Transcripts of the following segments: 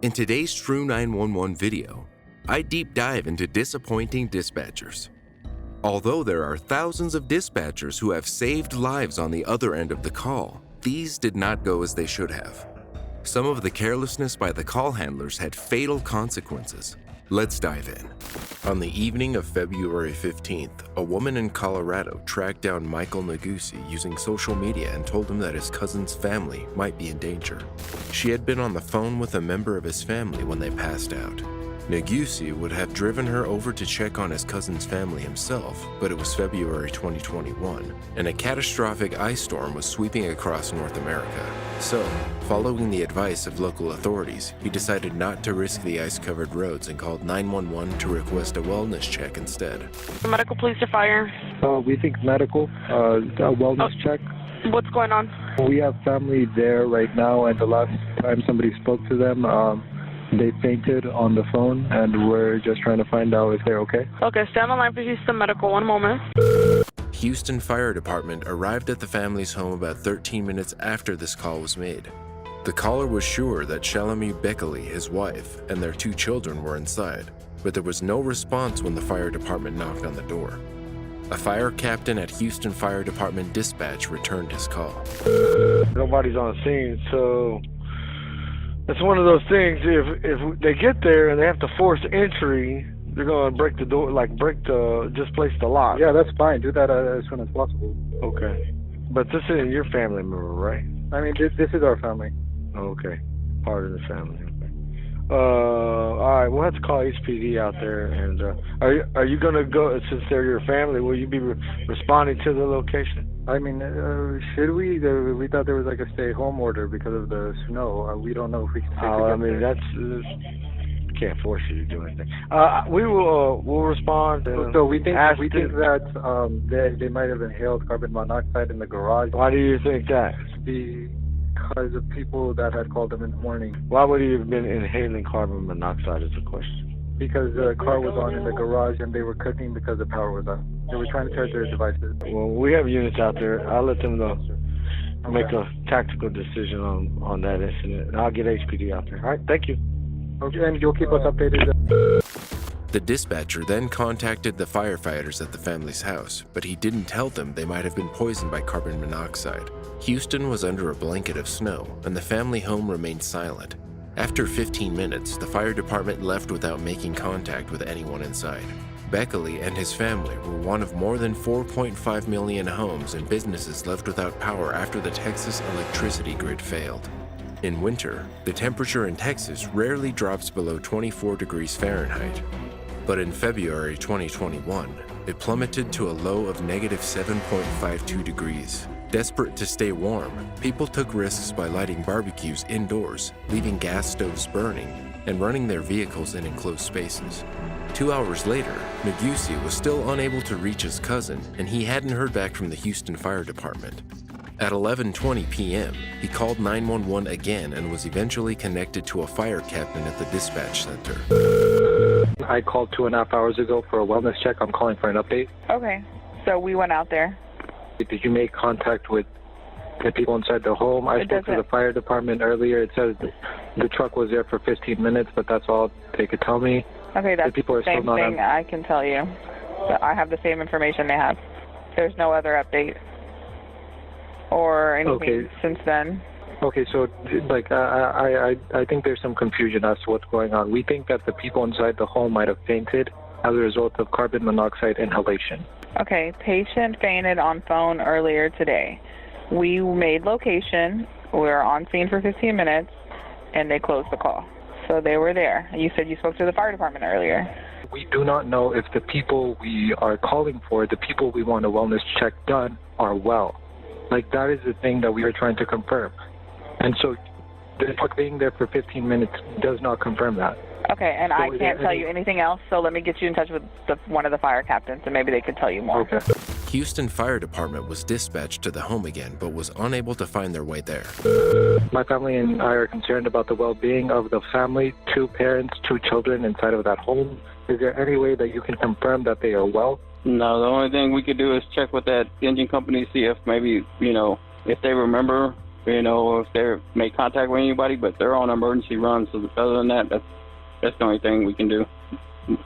In today's True 911 video, I deep dive into disappointing dispatchers. Although there are thousands of dispatchers who have saved lives on the other end of the call, these did not go as they should have. Some of the carelessness by the call handlers had fatal consequences. Let's dive in. On the evening of February 15th, a woman in Colorado tracked down Michael Negussi using social media and told him that his cousin's family might be in danger. She had been on the phone with a member of his family when they passed out. Negussi would have driven her over to check on his cousin's family himself, but it was February 2021, and a catastrophic ice storm was sweeping across North America. So, following the advice of local authorities, he decided not to risk the ice-covered roads and called 911 to request a wellness check instead. Medical, police, or fire? We think medical, a wellness check. What's going on? We have family there right now, and the last time somebody spoke to them, they fainted on the phone, and we're just trying to find out if they're okay. Okay, stand on line for Houston Medical. 1 moment. Houston Fire Department arrived at the family's home about 13 minutes after this call was made. The caller was sure that Shalami Beckley, his wife, and their 2 children were inside, but there was no response when the fire department knocked on the door. A fire captain at Houston Fire Department Dispatch returned his call. Nobody's on scene, so it's one of those things. If they get there and they have to force entry, they're going to break the door, displace the lock. Yeah, that's fine. Do that as soon as possible. Okay. But this isn't your family member, right? I mean, this is our family. Okay. Part of the family. Okay. All right. We'll have to call HPD out there. And are you going to go, since they're your family, will you be responding to the location? I mean, should we? We thought there was like a stay-home order because of the snow. We don't know if we can take I mean, can't force you to do anything. We'll respond. So we think that they might have inhaled carbon monoxide in the garage. Why do you think that? Because of people that had called them in the morning. Why would you have been inhaling carbon monoxide is the question. Because the car was on in the garage and they were cooking because the power was on. They were trying to charge their devices. Well, we have units out there. I'll let them know. Make a tactical decision on that incident. And I'll get HPD out there. All right, thank you. Okay, and you'll keep us updated. The dispatcher then contacted the firefighters at the family's house, but he didn't tell them they might have been poisoned by carbon monoxide. Houston was under a blanket of snow, and the family home remained silent. After 15 minutes, the fire department left without making contact with anyone inside. Beckley and his family were one of more than 4.5 million homes and businesses left without power after the Texas electricity grid failed. In winter, the temperature in Texas rarely drops below 24 degrees Fahrenheit. But in February 2021, it plummeted to a low of negative 7.52 degrees. Desperate to stay warm, people took risks by lighting barbecues indoors, leaving gas stoves burning, and running their vehicles in enclosed spaces. 2 hours later, Negussi was still unable to reach his cousin, and he hadn't heard back from the Houston Fire Department. At 11:20 p.m., he called 911 again and was eventually connected to a fire captain at the dispatch center. I called 2.5 hours ago for a wellness check. I'm calling for an update. Okay, so we went out there. Did you make contact with the people inside the home? I spoke to the fire department earlier. It says the truck was there for 15 minutes, but that's all they could tell me. Okay, that's the same thing I can tell you. I have the same information they have. There's no other update or anything since then. Okay, so like I think there's some confusion as to what's going on. We think that the people inside the home might have fainted as a result of carbon monoxide inhalation. Okay, patient fainted on phone earlier today. We made location. We were on scene for 15 minutes, and they closed the call. So they were there. You said you spoke to the fire department earlier. We do not know if the people we are calling for, the people we want a wellness check done, are well. Like, that is the thing that we are trying to confirm. And so the truck being there for 15 minutes does not confirm that. Okay, and I can't tell you anything else, so let me get you in touch with one of the fire captains, and maybe they could tell you more. Okay. Houston Fire Department was dispatched to the home again, but was unable to find their way there. My family and I are concerned about the well-being of the family, 2 parents, 2 children inside of that home. Is there any way that you can confirm that they are well? No, the only thing we could do is check with that engine company, see if maybe, if they remember you know, if they make contact with anybody, but they're on emergency run. So other than that, that's the only thing we can do.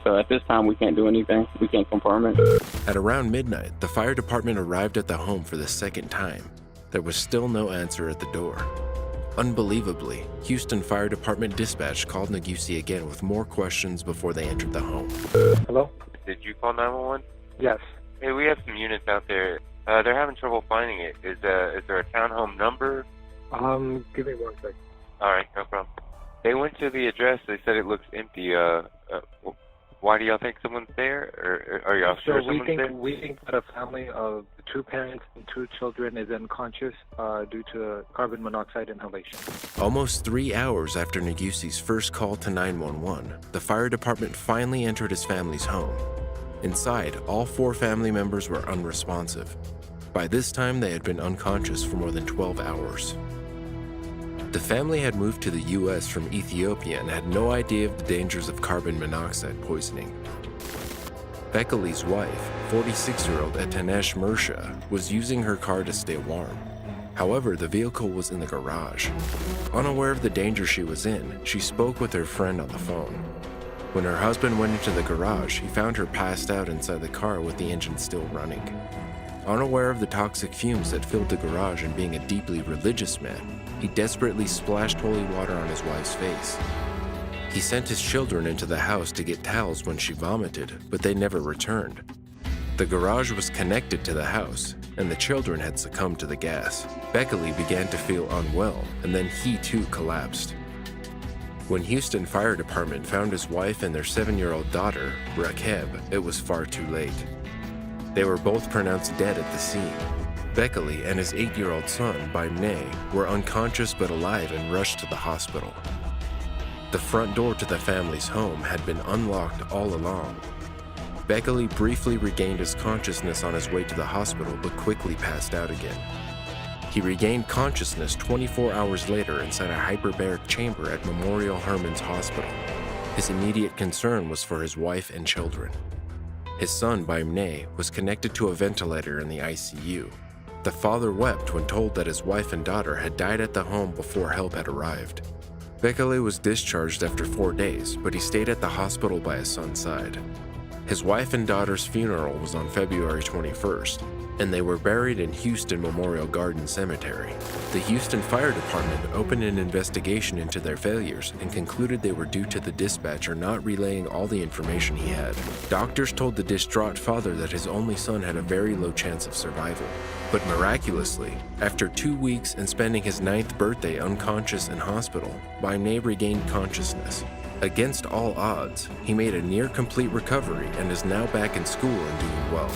So at this time, we can't do anything. We can't confirm it. At around midnight, the fire department arrived at the home for the second time. There was still no answer at the door. Unbelievably, Houston Fire Department dispatch called Neguse again with more questions before they entered the home. Hello? Did you call 911? Yes. Hey, we have some units out there. They're having trouble finding it. Is there a townhome number? Give me 1 second. All right, no problem. They went to the address. They said it looks empty. Why do y'all think someone's there? Or are y'all sure someone's there? We think that a family of 2 parents and 2 children is unconscious due to carbon monoxide inhalation. Almost 3 hours after Neguse's first call to 911, the fire department finally entered his family's home. Inside, all 4 family members were unresponsive. By this time, they had been unconscious for more than 12 hours. The family had moved to the U.S. from Ethiopia and had no idea of the dangers of carbon monoxide poisoning. Bekele's wife, 46-year-old Etanesh Mersha, was using her car to stay warm. However, the vehicle was in the garage. Unaware of the danger she was in, she spoke with her friend on the phone. When her husband went into the garage, he found her passed out inside the car with the engine still running. Unaware of the toxic fumes that filled the garage and being a deeply religious man, he desperately splashed holy water on his wife's face. He sent his children into the house to get towels when she vomited, but they never returned. The garage was connected to the house, and the children had succumbed to the gas. Bekele began to feel unwell, and then he too collapsed. When Houston Fire Department found his wife and their 7-year-old daughter, Rakeb, it was far too late. They were both pronounced dead at the scene. Bekele and his 8-year-old son, Baimne, were unconscious but alive and rushed to the hospital. The front door to the family's home had been unlocked all along. Bekele briefly regained his consciousness on his way to the hospital but quickly passed out again. He regained consciousness 24 hours later inside a hyperbaric chamber at Memorial Herman's Hospital. His immediate concern was for his wife and children. His son, Baimne, was connected to a ventilator in the ICU. The father wept when told that his wife and daughter had died at the home before help had arrived. Bekele was discharged after 4 days, but he stayed at the hospital by his son's side. His wife and daughter's funeral was on February 21st, and they were buried in Houston Memorial Garden Cemetery. The Houston Fire Department opened an investigation into their failures and concluded they were due to the dispatcher not relaying all the information he had. Doctors told the distraught father that his only son had a very low chance of survival. But miraculously, after 2 weeks and spending his 9th birthday unconscious in hospital, Baimne regained consciousness. Against all odds, he made a near-complete recovery and is now back in school and doing well.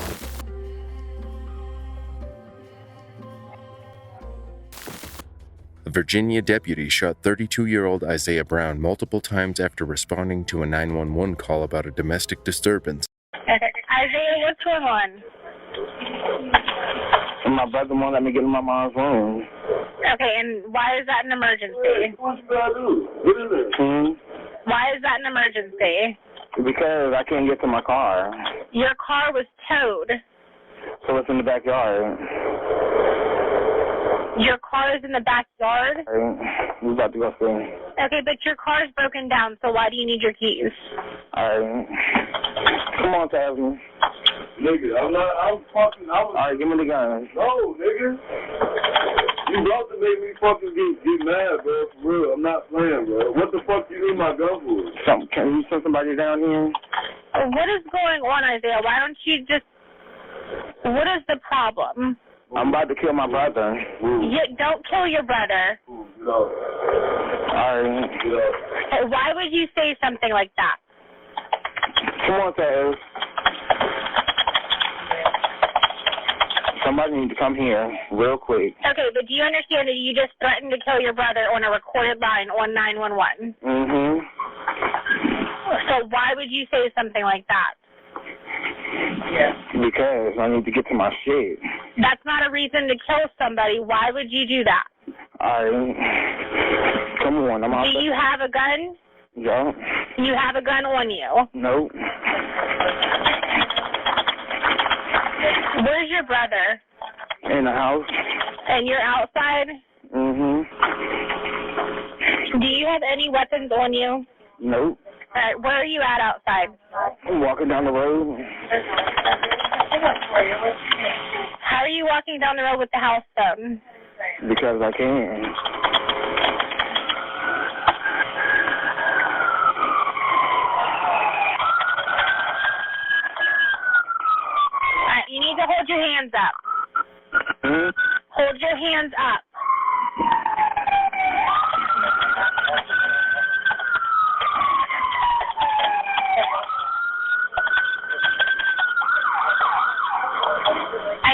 A Virginia deputy shot 32-year-old Isaiah Brown multiple times after responding to a 911 call about a domestic disturbance. Isaiah, what's going on? My brother won't let me get in my mom's room. Okay, and why is that an emergency? What you gotta do? What is it? Why is that an emergency? Because I can't get to my car. Your car was towed. So it's in the backyard. Your car is in the backyard? Alright, we about to go see. Okay, but your car is broken down, so why do you need your keys? Alright. Come on, Tasman. Nigga, Alright, give me the gun. No, nigga. You about to make me fucking get mad, bro. For real, I'm not playing, bro. What the fuck you need my gun for? Can you send somebody down here? What is going on, Isaiah? Why don't you just... What is the problem? I'm about to kill my brother. Don't kill your brother. No. Alright. Why would you say something like that? Come on, Taz. Somebody need to come here real quick. Okay, but do you understand that you just threatened to kill your brother on a recorded line on 911? Mm-hmm. So why would you say something like that? Because I need to get to my shit. That's not a reason to kill somebody. Why would you do that? Alright. Come on, I'm out. Do you have a gun? Yeah. You have a gun on you? Nope. Where's your brother? In the house. And you're outside? Do you have any weapons on you? Nope. All right, where are you at outside? I'm walking down the road. How are you walking down the road with the house phone? Because I can. All right, you need to hold your hands up. Hold your hands up.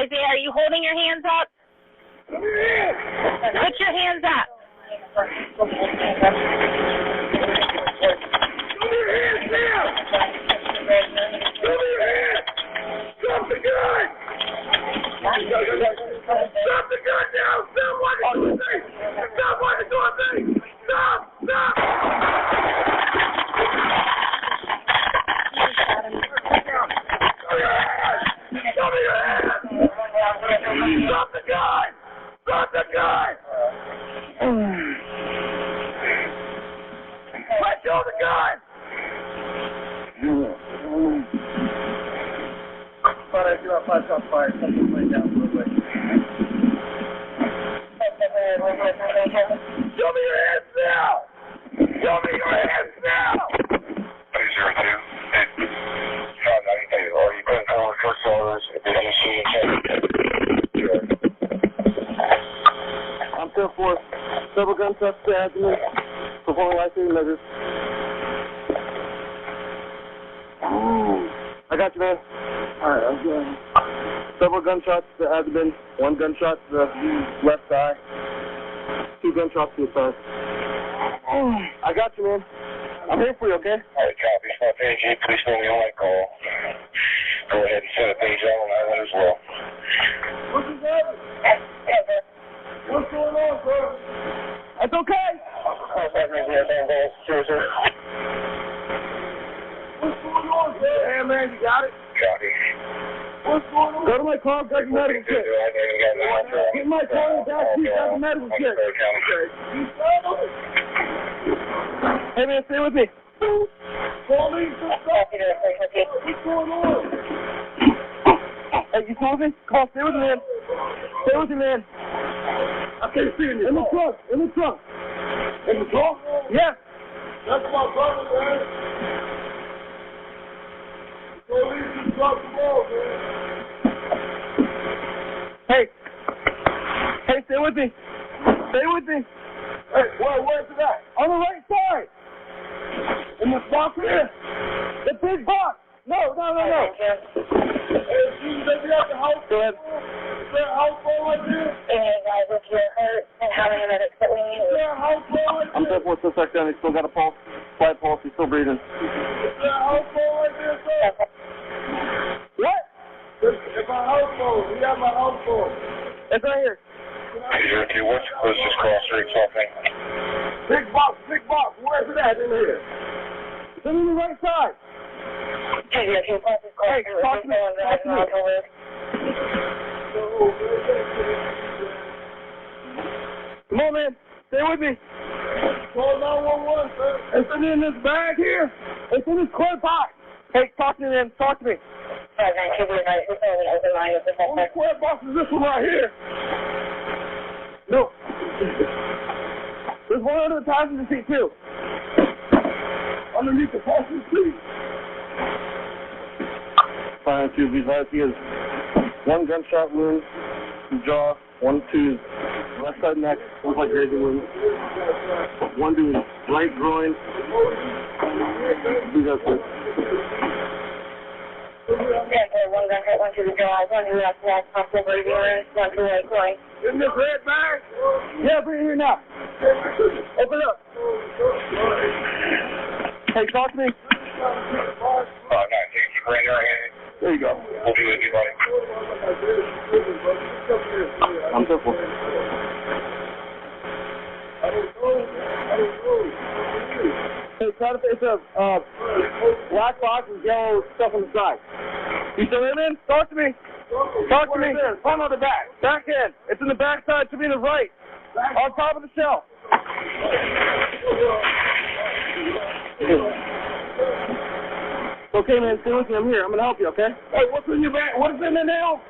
Isaiah, are you holding your hands up? Put your hands up. Show me your hands now! Show me your hands! Stop the gun! Stop the gun now! Stop what you're doing! Stop what you're doing! Stop! Stop! Show me your hands! Stop the gun! Stop the gun! Let go of the gun! Thought I threw out 5 shots fired. Something's laying down real quick. Show me your hands now! Show me your hands now! 202. Are you putting forward first orders? I'm 10-4. Several gunshots to abdomen. Performing life-saving measures. I got you, man. Alright, I'm good. Several gunshots to abdomen. 1 gunshot to the left thigh. 2 gunshots to the side. I got you, man. I'm here for you, okay? Alright, copy. Small page 8. Please know me on my call. Go ahead and send a page out on that one as well. What's his name? What's going on, sir? That's okay. What's going on, sir? Hey, man, you got it? Copy. What's going on? Go to my car, got your medical kit. Get my car in the back seat, got the medical kit. Hey, man, stay with me. Police, what's going on? Hey, you told me? Come on, stay with me, man. Stay with me, man. I can't see you. In the trunk. In the trunk. In the trunk? Yes. That's my brother, man. Police just dropped the ball, man. Hey. Hey, stay with me. Stay with me. Hey, where's it at? On the right side. In the box here? The big box. No. Hey, you take me out the house? Go ahead. Is there a house phone right there? Hey, guys, if you're hurt and how many minutes that we need? Is there a house phone right I'm there? 10-4 suspect down. He's still got a pulse. Slight pulse. He's still breathing. Is there a house phone right there, sir? What? It's my house phone. We have my house phone. It's right here. 202. What's your closest cross street something? Big box. Where's it at in here? It's on the right side. Hey, talk to me. Come on, man. Stay with me. Call 911, sir. It's in this bag here. It's in this court box. Hey, talk to me, man. Talk to me. Only square box is this one right here. No. There's one under the passenger seat, too. Underneath the passenger seat. Fine, to be advised, he has 1 gunshot wound to the jaw, 1 to left side neck, looks like grazing wound. 1 to his right groin. Do that, sir. 1 gunshot, 1 to the jaw, 1 to left neck, possible breathing wounds, 1 to right groin. In this red bag? Yeah, bring it here now. Open up. Hey, talk to me. 5-9. Keep right there. There you go. We'll be with you, buddy. I'm careful. Hey, try to face a black box with yellow stuff on the side. You still in, man? Talk to me. Talk to me. Front or the back? Back end. It's in the back side. To be in the right. On top of the shelf. Okay, man, stay with me. I'm here. I'm gonna help you, okay? Hey, what's in your bag? What is in there now?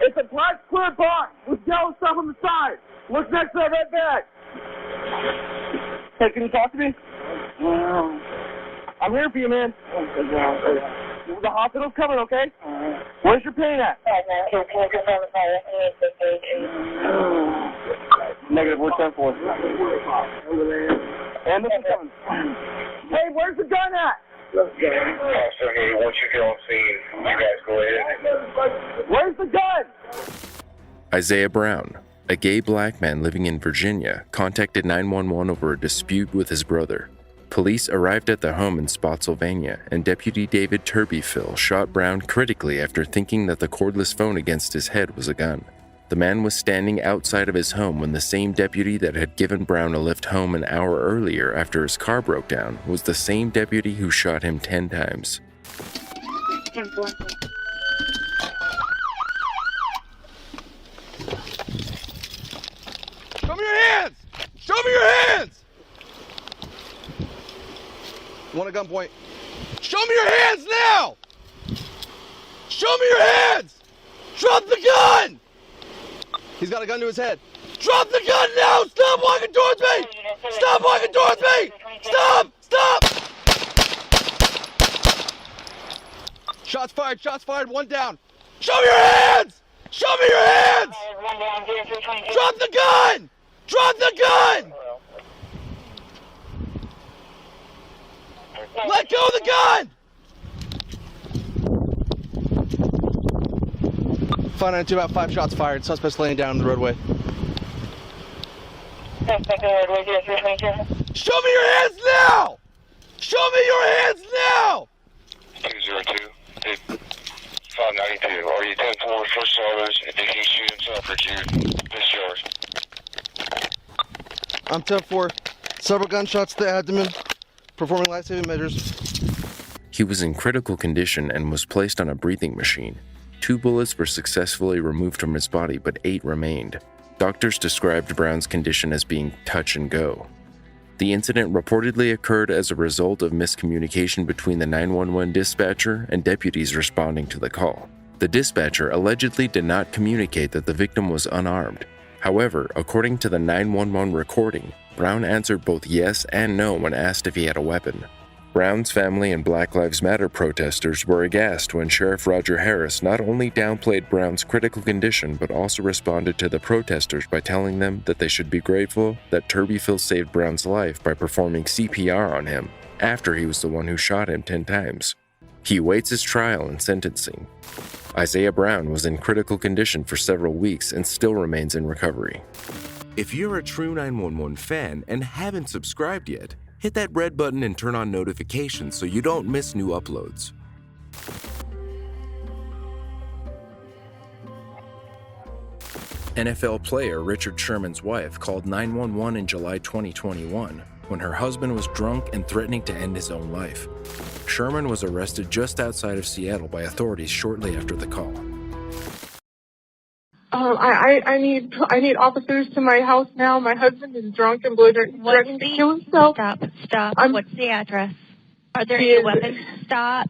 It's a black clear box with yellow stuff on the side. Look next to that red bag. Hey, can you talk to me? I'm here for you, man. The hospital's coming, okay? Where's your pain at? Negative, we're 10-4. And this is coming. Hey, where's the gun at? So, hey, once you get on scene, you guys go ahead. Where's the gun? Isaiah Brown, a gay black man living in Virginia, contacted 911 over a dispute with his brother. Police arrived at the home in Spotsylvania, and Deputy David Turbyfill shot Brown critically after thinking that the cordless phone against his head was a gun. The man was standing outside of his home when the same deputy that had given Brown a lift home an hour earlier after his car broke down was the same deputy who shot him 10 times. Show me your hands! Show me your hands! One at gunpoint. Show me your hands now! Show me your hands! Drop the gun! He's got a gun to his head. Drop the gun now! Stop walking towards me! Stop walking towards me! Stop! Stop! Shots fired, shots fired, one down. Show me your hands! Show me your hands! Drop the gun! Drop the gun! Let go of the gun! 592, about 5 shots fired. Suspect's laying down on the roadway. Show me your hands now! Show me your hands now! 202, 592. Are you 10-4 first service? Did he shoot himself or did you discharge? I'm 10-4. Several gunshots to the abdomen. Performing life-saving measures. He was in critical condition and was placed on a breathing machine. 2 bullets were successfully removed from his body, but 8 remained. Doctors described Brown's condition as being touch and go. The incident reportedly occurred as a result of miscommunication between the 911 dispatcher and deputies responding to the call. The dispatcher allegedly did not communicate that the victim was unarmed. However, according to the 911 recording, Brown answered both yes and no when asked if he had a weapon. Brown's family and Black Lives Matter protesters were aghast when Sheriff Roger Harris not only downplayed Brown's critical condition but also responded to the protesters by telling them that they should be grateful that Turbyfill saved Brown's life by performing CPR on him after he was the one who shot him 10 times. He awaits his trial and sentencing. Isaiah Brown was in critical condition for several weeks and still remains in recovery. If you're a true 911 fan and haven't subscribed yet, hit that red button and turn on notifications so you don't miss new uploads. NFL player Richard Sherman's wife called 911 in July 2021 when her husband was drunk and threatening to end his own life. Sherman was arrested just outside of Seattle by authorities shortly after the call. I need officers to my house now. My husband is drunk and belligerent, threatening to kill himself. Stop. What's the address? Are there any weapons? Stop.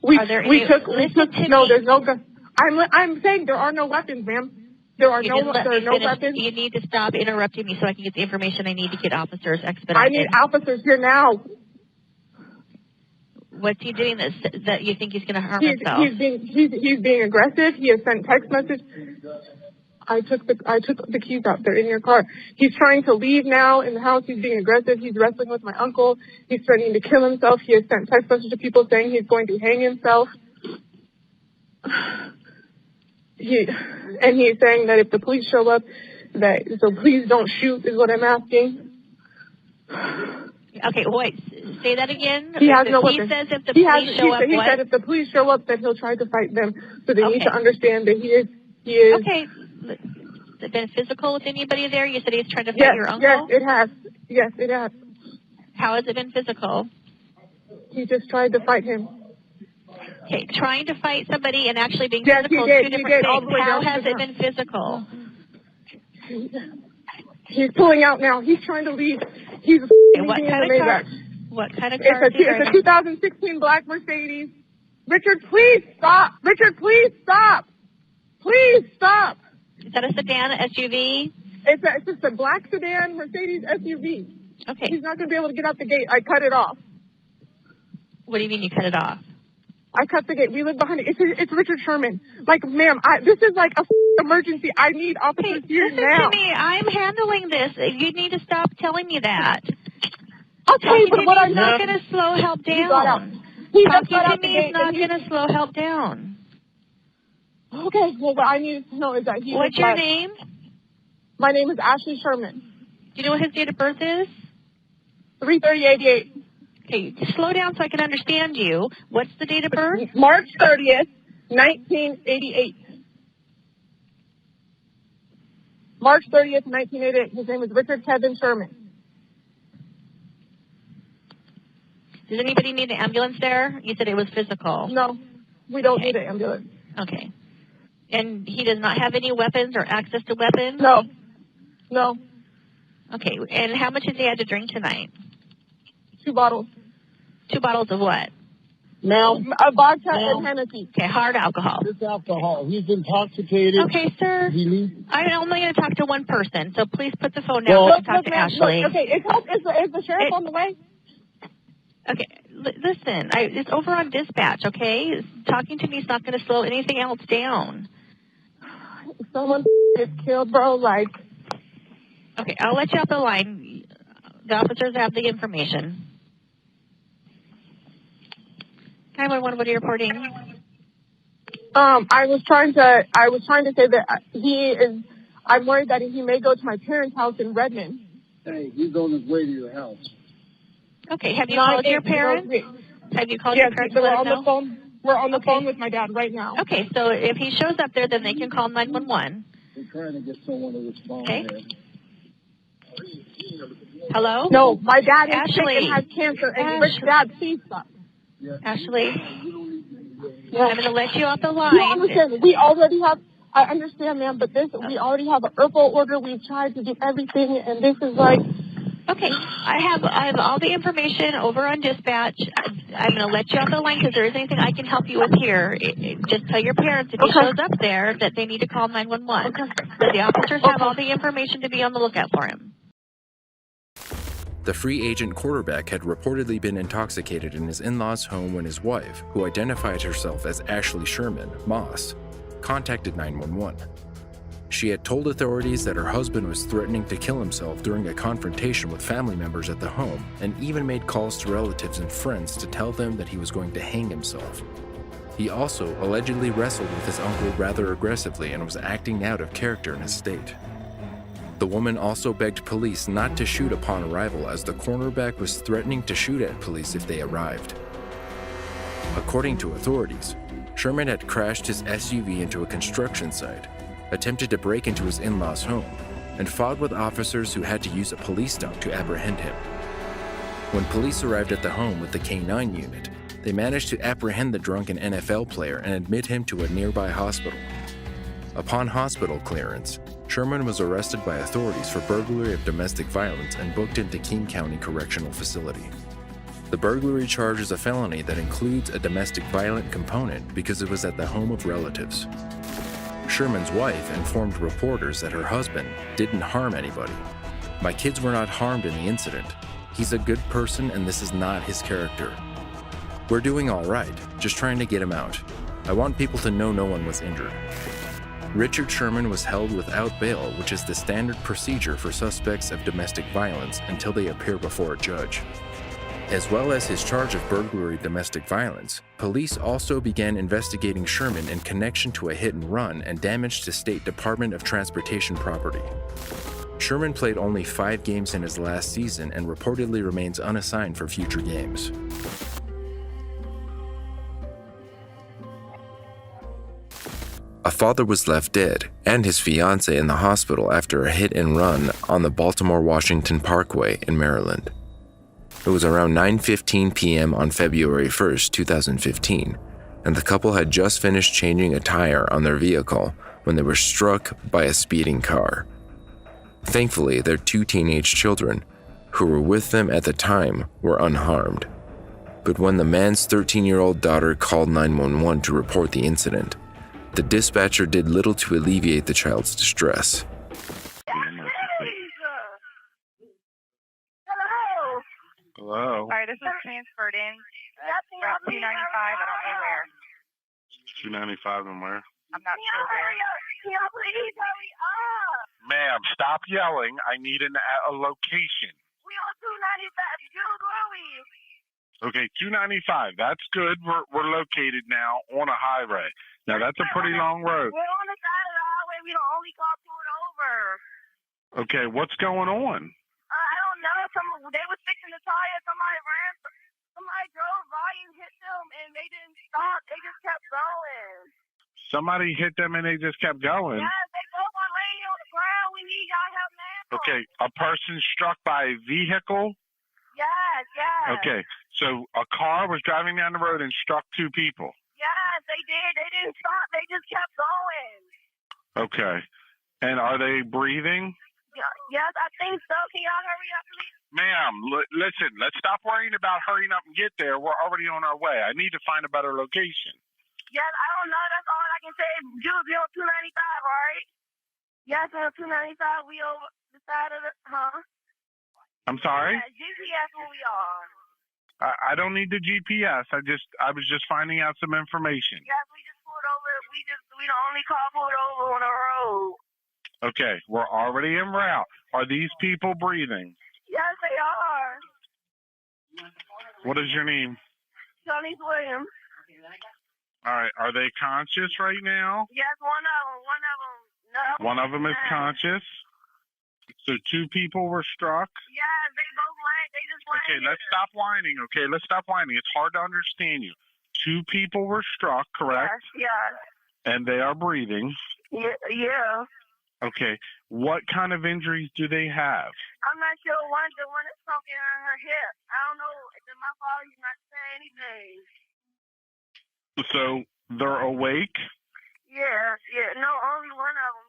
No, there's no gun. I'm saying there are no weapons, ma'am. There are no weapons. You need to stop interrupting me so I can get the information I need to get officers expedited. I need officers here now. What's he doing that you think he's going to harm himself? He's being aggressive. He has sent text messages. I took the keys out. They're in your car. He's trying to leave now in the house. He's being aggressive. He's wrestling with my uncle. He's threatening to kill himself. He has sent text messages to people saying he's going to hang himself. He's saying that if the police show up, so please don't shoot is what I'm asking. Okay, wait. Say that again. He has no weapon. He says if the police show up, he said if the police show up, that he'll try to fight them. So they need to understand that he is. Okay. Has it been physical with anybody there? You said he's trying to fight your uncle? Yes, it has. Yes, it has. How has it been physical? He just tried to fight him. Okay, trying to fight somebody and actually being yes, physical is two different things. How has it been physical? He's pulling out now. He's trying to leave. He's What leaving in kind the of car? Maybach. What kind of car? It's a 2016 black Mercedes. Richard, please stop. Richard, please stop. Please stop. Is that a sedan, SUV? It's just a black sedan Mercedes SUV. Okay. He's not going to be able to get out the gate. I cut it off. What do you mean you cut it off? I cut the gate. We live behind it. It's Richard Sherman. Like, ma'am, this is like a emergency. I need officers here listen now. to me. I'm handling this. You need to stop telling me that. I'll tell you, but what I'm not going to slow help down. Talking to me is not going to slow help down. Okay. Well, what I need to know is that he. What's your name? My name is Ashley Sherman. Do you know what his date of birth is? 3/30/88. Okay, slow down so I can understand you. What's the date of birth? March 30th, 1988. March 30th, 1988. His name is Richard Kevin Sherman. Does anybody need an ambulance there? You said it was physical. No, we don't need an ambulance. Okay. And he does not have any weapons or access to weapons? No. No. Okay, and how much has he had to drink tonight? 2 bottles. 2 bottles of what? Now, a vodka and Hennessy. Okay, hard alcohol. It's alcohol. He's intoxicated. Okay, sir. I'm only going to talk to one person, so please put the phone down Well, and talk to Ashley. Okay, is the sheriff on the way? Okay, listen, it's over on dispatch, okay? Talking to me is not going to slow anything else down. Someone gets killed, bro, like... Okay, I'll let you off the line. The officers have the information. 911, what are you reporting? I was trying to say that I'm worried that he may go to my parents' house in Redmond. Hey, he's on his way to your house. Okay, have you called your parents? Have you called your parents? We're on the phone. We're on the phone with my dad right now. Okay, so if he shows up there, then they can call 911. We're trying to get someone to respond. Okay. Hello? No, my dad is sick Ashley. and has cancer, and Rick's dad sees stuff. Ashley, Yeah. I'm going to let you off the line. You understand? We already have. I understand, ma'am, but we already have an IRFO order. We've tried to do everything, and this is like. Okay, I have all the information over on dispatch. I'm going to let you off the line because there isn't anything I can help you with here. Just tell your parents if he shows up there that they need to call 911. Okay. So the officers have all the information to be on the lookout for him. The free agent quarterback had reportedly been intoxicated in his in-laws' home when his wife, who identified herself as Ashley Sherman, Moss, contacted 911. She had told authorities that her husband was threatening to kill himself during a confrontation with family members at the home, and even made calls to relatives and friends to tell them that he was going to hang himself. He also allegedly wrestled with his uncle rather aggressively and was acting out of character in his state. The woman also begged police not to shoot upon arrival, as the cornerback was threatening to shoot at police if they arrived. According to authorities, Sherman had crashed his SUV into a construction site, attempted to break into his in-laws' home, and fought with officers who had to use a police dog to apprehend him. When police arrived at the home with the K-9 unit, they managed to apprehend the drunken NFL player and admit him to a nearby hospital. Upon hospital clearance, Sherman was arrested by authorities for burglary of domestic violence and booked into King County Correctional Facility. The burglary charge is a felony that includes a domestic violent component because it was at the home of relatives. Sherman's wife informed reporters that her husband didn't harm anybody. "My kids were not harmed in the incident. He's a good person and this is not his character. We're doing all right, just trying to get him out. I want people to know no one was injured." Richard Sherman was held without bail, which is the standard procedure for suspects of domestic violence until they appear before a judge. As well as his charge of burglary domestic violence, police also began investigating Sherman in connection to a hit and run and damage to State Department of Transportation property. Sherman played only 5 games in his last season and reportedly remains unassigned for future games. A father was left dead and his fiancée in the hospital after a hit and run on the Baltimore-Washington Parkway in Maryland. It was around 9:15 p.m. on February 1st, 2015, and the couple had just finished changing a tire on their vehicle when they were struck by a speeding car. Thankfully, their 2 teenage children, who were with them at the time, were unharmed. But when the man's 13-year-old daughter called 911 to report the incident, the dispatcher did little to alleviate the child's distress. Hello. All right, this was transferred in. Route 295, I don't know where. 295 and where? I'm not sure where. Please hurry up. Ma'am, stop yelling. I need a location. We on 295. Jude, where are we? Okay, 295. That's good. We're located now on a highway. Now, that's a pretty long road. We're on the side of the highway. We the only car pulled over. Okay, what's going on? I don't know. They was fixing the tire. Somebody drove by and hit them, and they didn't stop. They just kept going. Somebody hit them and they just kept going? Yes, they both were laying on the ground. We need y'all help now. Okay, a person struck by a vehicle? Yes, yes. Okay, so a car was driving down the road and struck 2 people? Yes, they did. They didn't stop. They just kept going. Okay, and are they breathing? Yes, I think so. Can y'all hurry up, please? Ma'am, listen, let's stop worrying about hurrying up and get there. We're already on our way. I need to find a better location. Yes, I don't know. That's all I can say. Jude, we on 295, right? Yes, we're on 295. We over the side of the, I'm sorry? Yeah, GPS where we are. I don't need the GPS. I was just finding out some information. Yes, we just pulled over. We the only car pulled over on the road. Okay, we're already en route. Are these people breathing? Yes, they are. What is your name? Johnny Williams. All right, are they conscious right now? Yes, one of them. No. One of them is conscious? So 2 people were struck? Yeah, they both lied. They just lied. Okay, let's stop whining. Okay, let's stop whining. It's hard to understand you. 2 people were struck, correct? Yes. And they are breathing. Yeah. Okay, what kind of injuries do they have? I'm not sure. The one that's talking on her hip. I don't know. My father's not saying anything. So they're awake? Yeah. No, only one of them.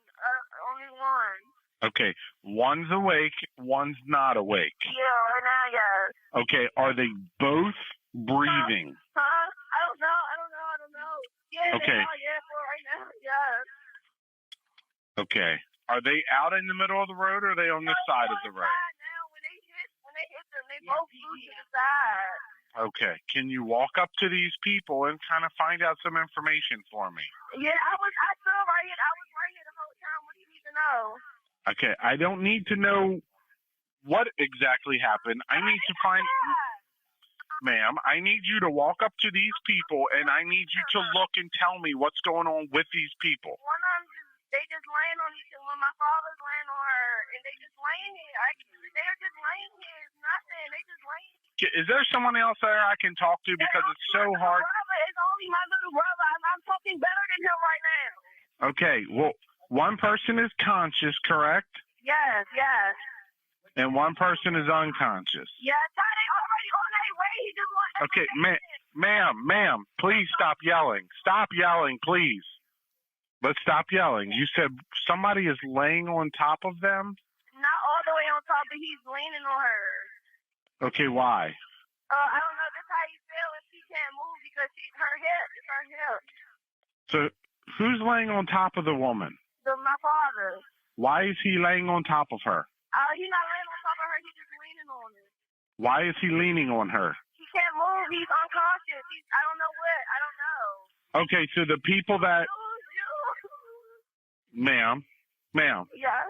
Only one. Okay, one's awake, one's not awake. Yeah, right now, yes. Okay, are they both breathing? I don't know. Yeah, okay. Yeah, for right now, yes. Okay. Are they out in the middle of the road or are they on this side of the road? Now, when they hit them, they both flew to the side. Okay. Can you walk up to these people and kind of find out some information for me? Yeah, I was right here. I was right here the whole time. What do you need to know? Okay. I don't need to know what exactly happened. I need to find... Ma'am, I need you to walk up to these people and I need you to look and tell me what's going on with these people. One of them, they just laying on each other. When my father's laying on her, and they just laying here. They're just laying here. It's nothing. They just laying here. Is there someone else there I can talk to because it's so hard? It's only my little brother. I'm talking better than him right now. Okay, well, one person is conscious, correct? Yes. And one person is unconscious. Yeah, they already on their way. He just wants. Okay, ma'am, please stop yelling. Stop yelling, please. Let's stop yelling. You said somebody is laying on top of them? Not all the way on top, but he's leaning on her. Okay, why? I don't know. That's how he feels if she can't move because it's her hip. So who's laying on top of the woman? My father. Why is he laying on top of her? He's not laying on top of her. He's just leaning on her. Why is he leaning on her? He can't move. He's unconscious. I don't know what. I don't know. Okay, so the people that... Ma'am. Yes.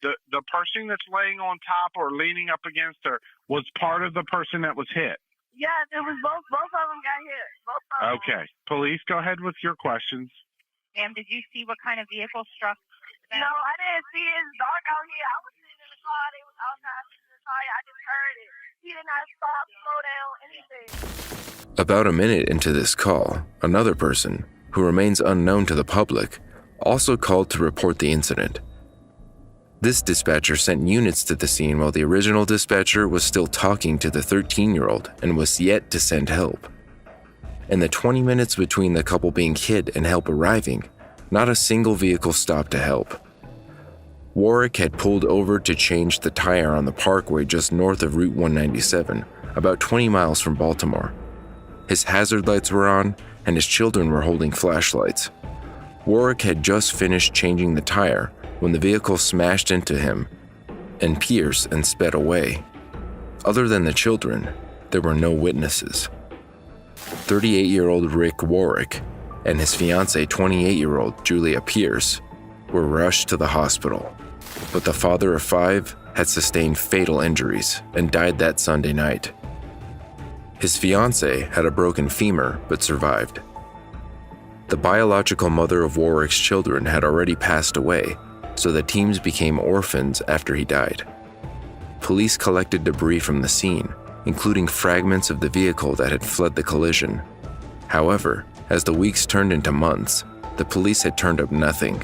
The person that's laying on top or leaning up against her was part of the person that was hit? Yes, it was both of them got hit. Both of them. Okay. Police, go ahead with your questions. Ma'am, did you see what kind of vehicle struck them? No, I didn't see it. It's dark out here. I was sitting in the car. They was outside in the tire. I just heard it. He did not stop, slow down, anything. About a minute into this call, another person, who remains unknown to the public, also called to report the incident. This dispatcher sent units to the scene while the original dispatcher was still talking to the 13-year-old and was yet to send help. In the 20 minutes between the couple being hit and help arriving, not a single vehicle stopped to help. Warwick had pulled over to change the tire on the parkway just north of Route 197, about 20 miles from Baltimore. His hazard lights were on, and his children were holding flashlights. Warwick had just finished changing the tire when the vehicle smashed into him and Pierce and sped away. Other than the children, there were no witnesses. 38-year-old Rick Warwick and his fiancée, 28-year-old Julia Pierce, were rushed to the hospital, but the father of 5 had sustained fatal injuries and died that Sunday night. His fiancée had a broken femur but survived. The biological mother of Warwick's children had already passed away, so the teams became orphans after he died. Police collected debris from the scene, including fragments of the vehicle that had fled the collision. However, as the weeks turned into months, the police had turned up nothing.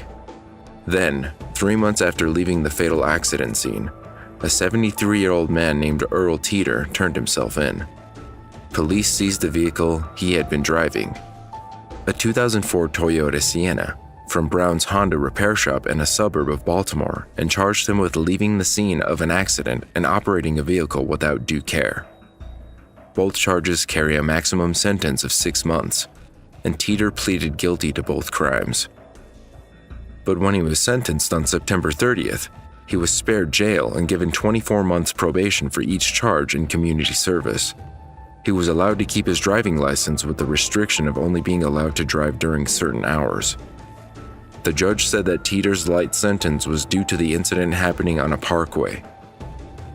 Then, 3 months after leaving the fatal accident scene, a 73-year-old man named Earl Teeter turned himself in. Police seized the vehicle he had been driving, a 2004 Toyota Sienna, from Brown's Honda repair shop in a suburb of Baltimore, and charged him with leaving the scene of an accident and operating a vehicle without due care. Both charges carry a maximum sentence of 6 months, and Teeter pleaded guilty to both crimes. But when he was sentenced on September 30th, he was spared jail and given 24 months probation for each charge in community service. He was allowed to keep his driving license with the restriction of only being allowed to drive during certain hours. The judge said that Teeter's light sentence was due to the incident happening on a parkway.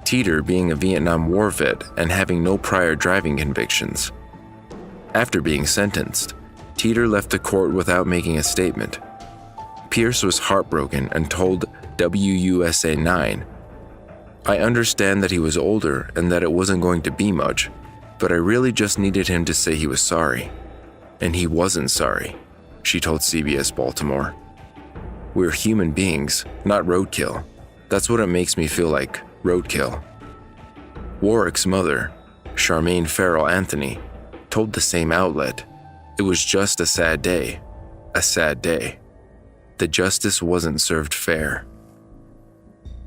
Teeter being a Vietnam War vet and having no prior driving convictions. After being sentenced, Teeter left the court without making a statement. Pierce was heartbroken and told WUSA 9, "I understand that he was older and that it wasn't going to be much, but I really just needed him to say he was sorry." And he wasn't sorry, she told CBS Baltimore. "We're human beings, not roadkill. That's what it makes me feel like, roadkill." Warwick's mother, Charmaine Farrell Anthony, told the same outlet, "It was just a sad day. A sad day. The justice wasn't served fair."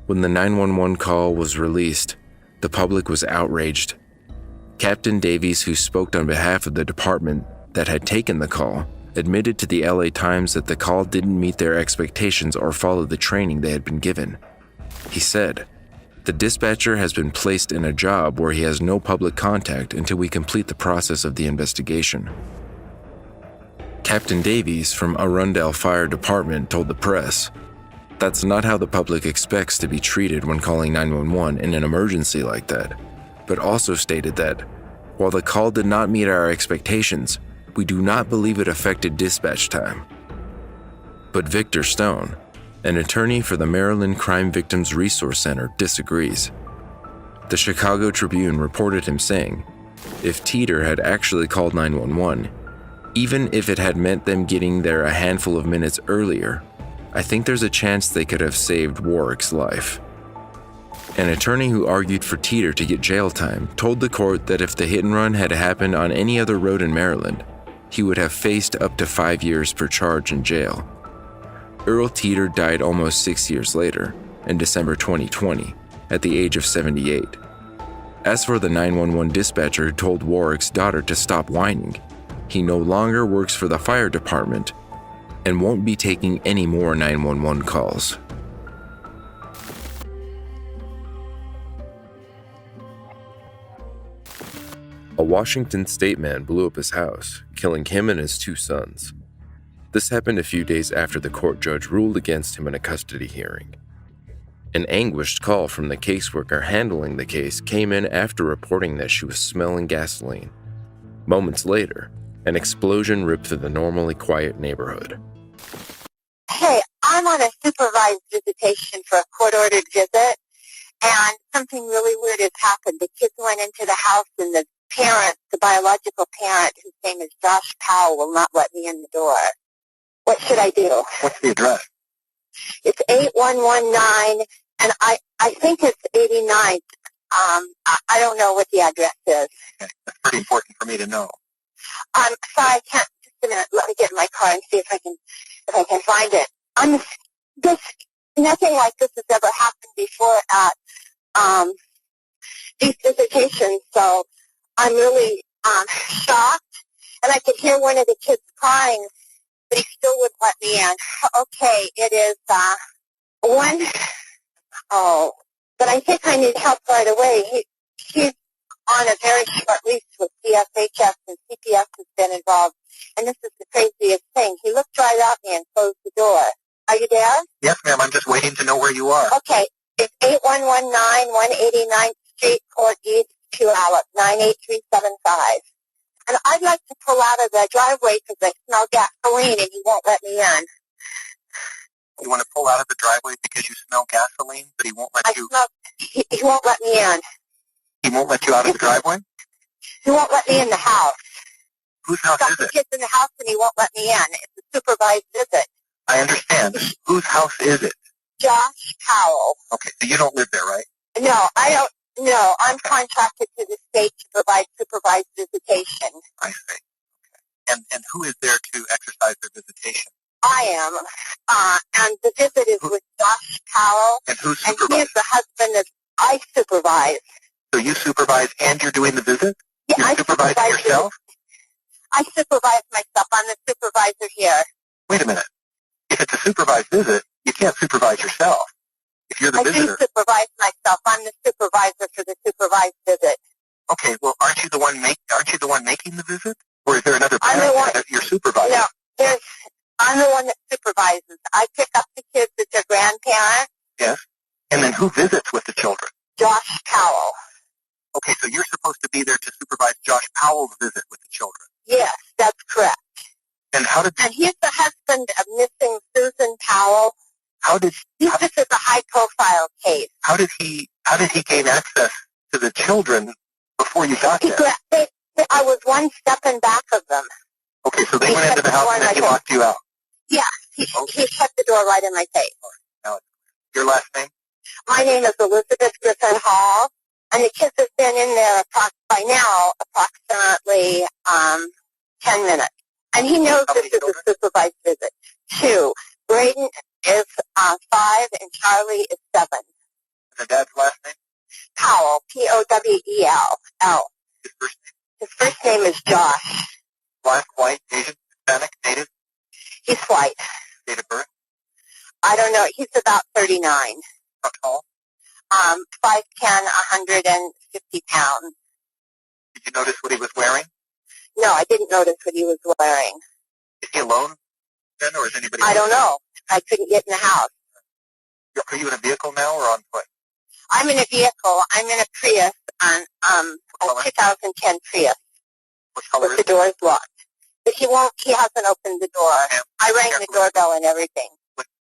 When the 911 call was released, the public was outraged. Captain Davies, who spoke on behalf of the department that had taken the call, admitted to the LA Times that the call didn't meet their expectations or follow the training they had been given. He said, "The dispatcher has been placed in a job where he has no public contact until we complete the process of the investigation." Captain Davies from Arundel Fire Department told the press, "That's not how the public expects to be treated when calling 911 in an emergency like that," but also stated that, "While the call did not meet our expectations, we do not believe it affected dispatch time." But Victor Stone, an attorney for the Maryland Crime Victims Resource Center, disagrees. The Chicago Tribune reported him saying, "If Teeter had actually called 911, even if it had meant them getting there a handful of minutes earlier, I think there's a chance they could have saved Warwick's life." An attorney who argued for Teeter to get jail time told the court that if the hit and run had happened on any other road in Maryland, he would have faced up to 5 years per charge in jail. Earl Teeter died almost 6 years later, in December 2020, at the age of 78. As for the 911 dispatcher who told Warwick's daughter to stop whining, he no longer works for the fire department and won't be taking any more 911 calls. A Washington state man blew up his house, killing him and his 2 sons. This happened a few days after the court judge ruled against him in a custody hearing. An anguished call from the caseworker handling the case came in after reporting that she was smelling gasoline. Moments later, an explosion ripped through the normally quiet neighborhood. Hey, I'm on a supervised visitation for a court-ordered visit, and something really weird has happened. The kids went into the house, and the parent, the biological parent, whose name is Josh Powell, will not let me in the door. What should I do? What's the address? It's 8119, and I think it's 89th. I don't know what the address is. Okay. That's pretty important for me to know. Sorry, I can't. Just a minute. Let me get in my car and see if I can find it. This nothing like this has ever happened before at these visitations, so I'm really shocked. And I could hear one of the kids crying, but he still would let me in. Okay, it is but I think I need help right away. He's on a very short lease with CSHS, and CPS has been involved. And this is the craziest thing. He looked right at me and closed the door. Are you there? Yes, ma'am. I'm just waiting to know where you are. Okay. It's 8119 189th Street, Port East, Puyallup, 98375. And I'd like to pull out of the driveway because I smell gasoline and he won't let me in. You want to pull out of the driveway because you smell gasoline, but he won't let you... He won't let me in. He won't let you out of the driveway? He won't let me in the house. Whose house is it? The kids in the house and he won't let me in. It's a supervised visit. I understand. Whose house is it? Josh Powell. Okay, so you don't live there, right? No, I don't. No, I'm contracted to the state to provide supervised visitation. I see. Okay. And who is there to exercise their visitation? I am. And the visit is with Josh Powell. And who supervises? And he is the husband that I supervise. So you supervise and you're doing the visit? Yeah, you're supervising yourself? I supervise myself. I'm the supervisor here. Wait a minute. If it's a supervised visit, you can't supervise yourself. If you're the visitor. I do supervise myself. I'm the supervisor for the supervised visit. Okay, well, aren't you the one making the visit? Or is there another parent that you're supervising? No, I'm the one that supervises. I pick up the kids at their grandparents. Yes. And then who visits with the children? Josh Powell. Okay, so you're supposed to be there to supervise Josh Powell's visit with the children. Yes, that's correct. And And he's the husband of missing Susan Powell. This is a high-profile case. How did he gain access to the children before you got there? I was one step in back of them. Okay, so they went into the house and then he locked you out. Yeah, he shut the door right in my face. Now, your last name? My name is Elizabeth Griffin Hall, and the kids have been in there by now approximately 10 minutes. And he knows this is a supervised visit. 2. Braden is 5, and Charlie is 7. And the dad's last name? Powell, Powell. His first name? His first name is Josh. Black, white, Asian, Hispanic, Native? He's white. Date of birth? I don't know. He's about 39. How tall? 5'10", 150 pounds. Did you notice what he was wearing? No, I didn't notice what he was wearing. Is he alone then, or is anybody I don't know. I couldn't get in the house. Are you in a vehicle now or on foot? I'm in a vehicle. I'm in a Prius, a 2010 Prius. What color with the doors locked. But he hasn't opened the door. I rang the doorbell and everything.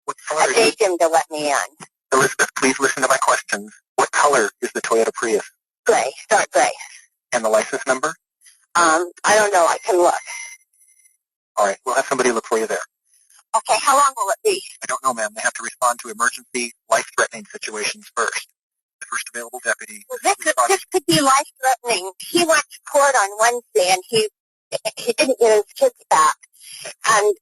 What color I begged him to let me in. Elizabeth, please listen to my questions. What color is the Toyota Prius? Gray, dark gray. And the license number? I don't know. I can look. All right, we'll have somebody look for you there. Okay, how long will it be? I don't know, ma'am. They have to respond to emergency, life-threatening situations first. The first available deputy. Well, this could be life-threatening. He went to court on Wednesday, and he didn't get his kids back. And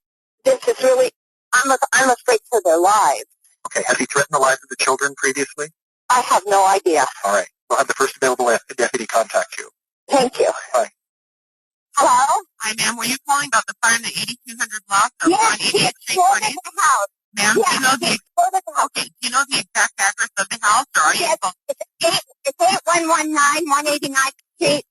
this is really, I'm afraid for their lives. Okay, has he threatened the lives of the children previously? I have no idea. All right, we'll have the first available deputy contact you. Thank you. Bye. Hello? Hi, ma'am. Were you calling about the fire in the 8200 block of Yes, he exploded the house. Ma'am, yes, do you know the okay? Do you know the exact address of the house, or are you? It's 8119 189th Street,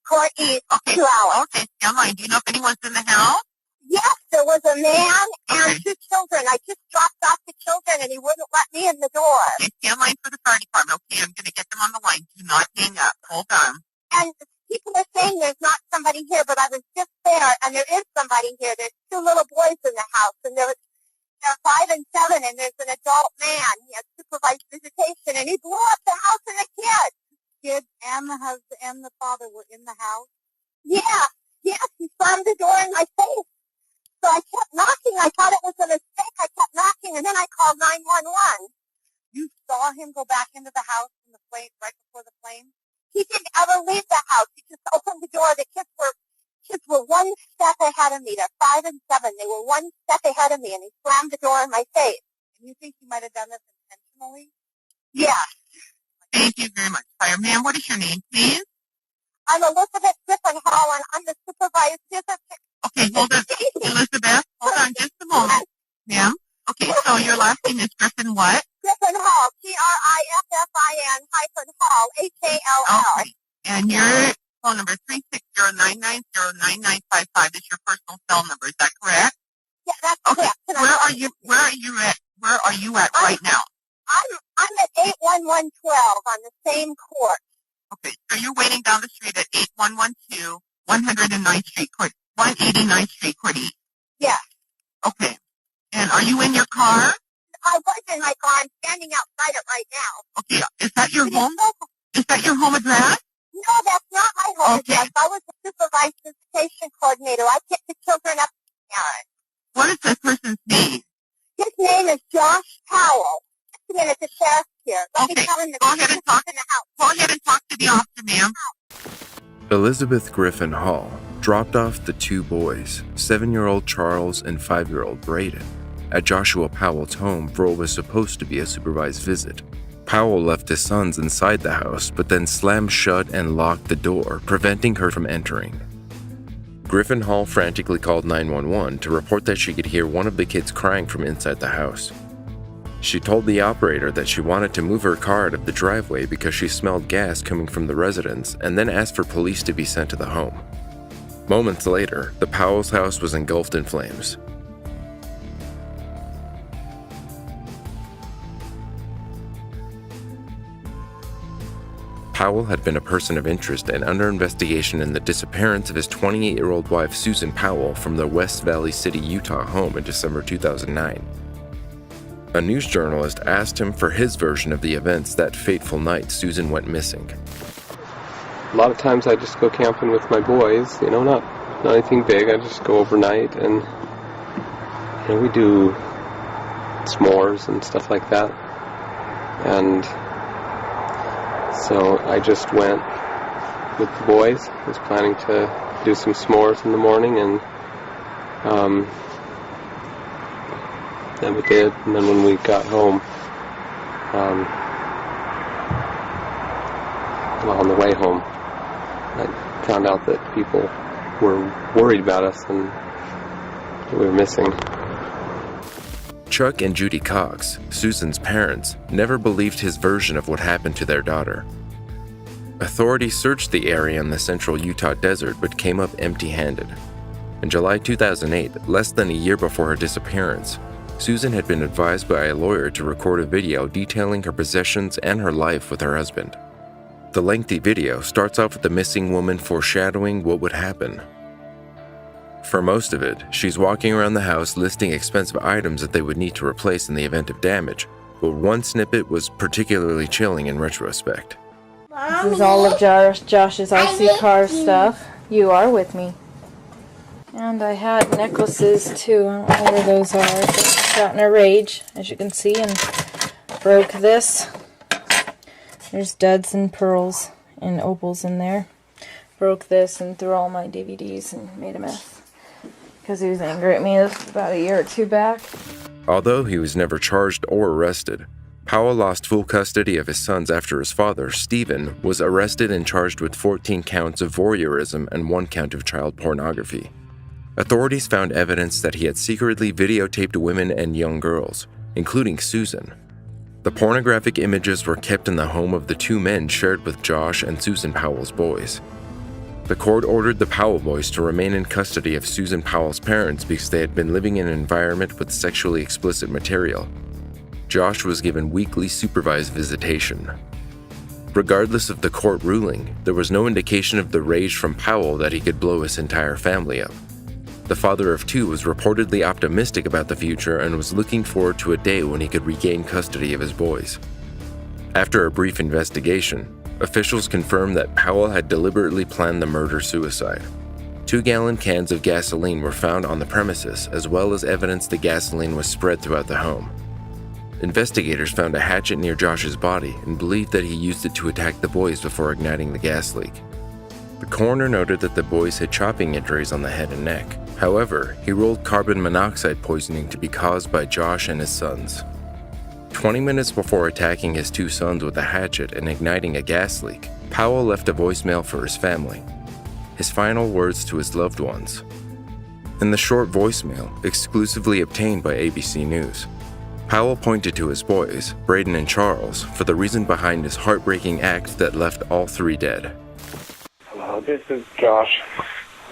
Port East, 2 hours. Okay, stand line. Do you know if anyone's in the house? Yes, there was a man and 2 children. I just dropped off the children, and he wouldn't let me in the door. Okay, stand line for the fire department. Okay, I'm going to get them on the line. Do not hang up. Hold on. And people are saying there's not somebody here, but I was just there, and there is somebody here. There's 2 little boys in the house, and they're 5 and 7, and there's an adult man. He has supervised visitation, and he blew up the house and the kids. Kids and the husband and the father were in the house? Yeah. Yes, he slammed the door in my face. So I kept knocking. I thought it was a mistake. I kept knocking, and then I called 911. You saw him go back into the house in the flame, right before the flame? He didn't ever leave the house. He just opened the door. The kids were 1 step ahead of me. They're 5 and 7. They were 1 step ahead of me, and he slammed the door in my face. And you think he might have done this intentionally? Yes. Thank you very much, fireman. What is your name, please? I'm Elizabeth Griffin Hall, and I'm the supervised visit. Okay, hold on. Elizabeth, hold on just a moment. Ma'am? Okay, so your last name is Griffin what? Griffin Hall, Griffin Hall, Hall. Okay. And your phone number 360-990-9955 is your personal cell number. Is that correct? Yeah, that's correct. Where are you at right now? I'm at 81112 on the same court. Okay, so you're waiting down the street at 8112 109th Street Court, 189th Street Court East. Yeah. Okay. And are you in your car? I was in my car. I'm standing outside it right now. Okay, is that your home? Is that your home address? No, that's not my home address. I was the supervised visitation coordinator. I picked the children up. What is that person's name? His name is Josh Powell. Just a minute, the sheriff's here. Let me tell him to go ahead and talk in the house. Go ahead and talk to the officer, ma'am. Elizabeth Griffin Hall dropped off the two boys, 7-year-old Charles and 5-year-old Braden, at Joshua Powell's home for what was supposed to be a supervised visit. Powell left his sons inside the house, but then slammed shut and locked the door, preventing her from entering. Griffin Hall frantically called 911 to report that she could hear one of the kids crying from inside the house. She told the operator that she wanted to move her car out of the driveway because she smelled gas coming from the residence, and then asked for police to be sent to the home. Moments later, the Powell's house was engulfed in flames. Powell had been a person of interest and under investigation in the disappearance of his 28-year-old wife Susan Powell from their West Valley City, Utah home in December 2009. A news journalist asked him for his version of the events that fateful night Susan went missing. A lot of times I just go camping with my boys, not anything big. I just go overnight and we do s'mores and stuff like that. And so I just went with the boys. I was planning to do some s'mores in the morning, and then we did. And then when we got home, on the way home, I found out that people were worried about us and we were missing. Chuck and Judy Cox, Susan's parents, never believed his version of what happened to their daughter. Authorities searched the area in the central Utah desert but came up empty-handed. In July 2008, less than a year before her disappearance, Susan had been advised by a lawyer to record a video detailing her possessions and her life with her husband. The lengthy video starts off with the missing woman foreshadowing what would happen. For most of it, she's walking around the house listing expensive items that they would need to replace in the event of damage, but one snippet was particularly chilling in retrospect. This is all of Josh's RC car stuff. You are with me. And I had necklaces too. I don't know where those are. I got in a rage, as you can see, and broke this. There's studs and pearls and opals in there. Broke this and threw all my DVDs and made a mess. Because he was angry at me. This was about a year or two back. Although he was never charged or arrested, Powell lost full custody of his sons after his father, Stephen, was arrested and charged with 14 counts of voyeurism and 1 count of child pornography. Authorities found evidence that he had secretly videotaped women and young girls, including Susan. The pornographic images were kept in the home of the two men shared with Josh and Susan Powell's boys. The court ordered the Powell boys to remain in custody of Susan Powell's parents because they had been living in an environment with sexually explicit material. Josh was given weekly supervised visitation. Regardless of the court ruling, there was no indication of the rage from Powell that he could blow his entire family up. The father of two was reportedly optimistic about the future and was looking forward to a day when he could regain custody of his boys. After a brief investigation, officials confirmed that Powell had deliberately planned the murder-suicide. 2-gallon cans of gasoline were found on the premises, as well as evidence the gasoline was spread throughout the home. Investigators found a hatchet near Josh's body and believed that he used it to attack the boys before igniting the gas leak. The coroner noted that the boys had chopping injuries on the head and neck. However, he ruled carbon monoxide poisoning to be caused by Josh and his sons. 20 minutes before attacking his two sons with a hatchet and igniting a gas leak, Powell left a voicemail for his family. His final words to his loved ones. In the short voicemail, exclusively obtained by ABC News, Powell pointed to his boys, Braden and Charles, for the reason behind his heartbreaking act that left all three dead. Hello, this is Josh.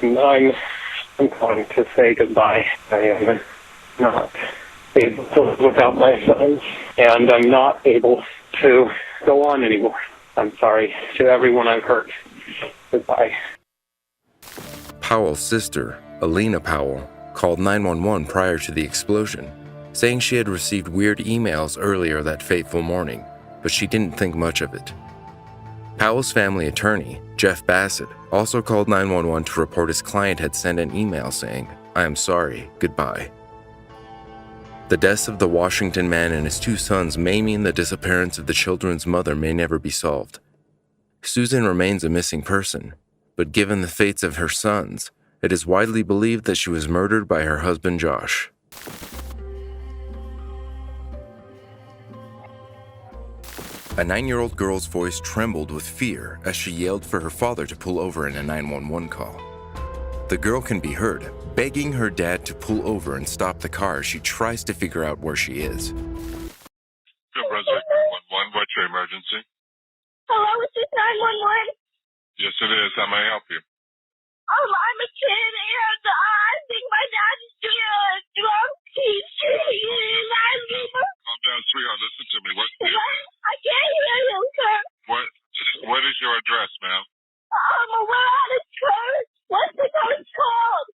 I'm calling to say goodbye. I am not able to live without my sons, and I'm not able to go on anymore. I'm sorry to everyone I've hurt. Goodbye. Powell's sister, Alina Powell, called 911 prior to the explosion, saying she had received weird emails earlier that fateful morning, but she didn't think much of it. Powell's family attorney, Jeff Bassett, also called 911 to report his client had sent an email saying, "I am sorry, goodbye." The deaths of the Washington man and his two sons may mean the disappearance of the children's mother may never be solved. Susan remains a missing person, but given the fates of her sons, it is widely believed that she was murdered by her husband Josh. A 9-year-old girl's voice trembled with fear as she yelled for her father to pull over in a 911 call. The girl can be heard begging her dad to pull over and stop the car as she tries to figure out where she is. Good, Brunswick 911. What's your emergency? Hello, is this 911? Yes, it is. How may I help you? I'm a kid, and I think my dad is drunk. He's Calm down, sweetheart. Listen to me. What's the address? I can't hear you, sir. What is your address, ma'am? We're at a church. What's the church called?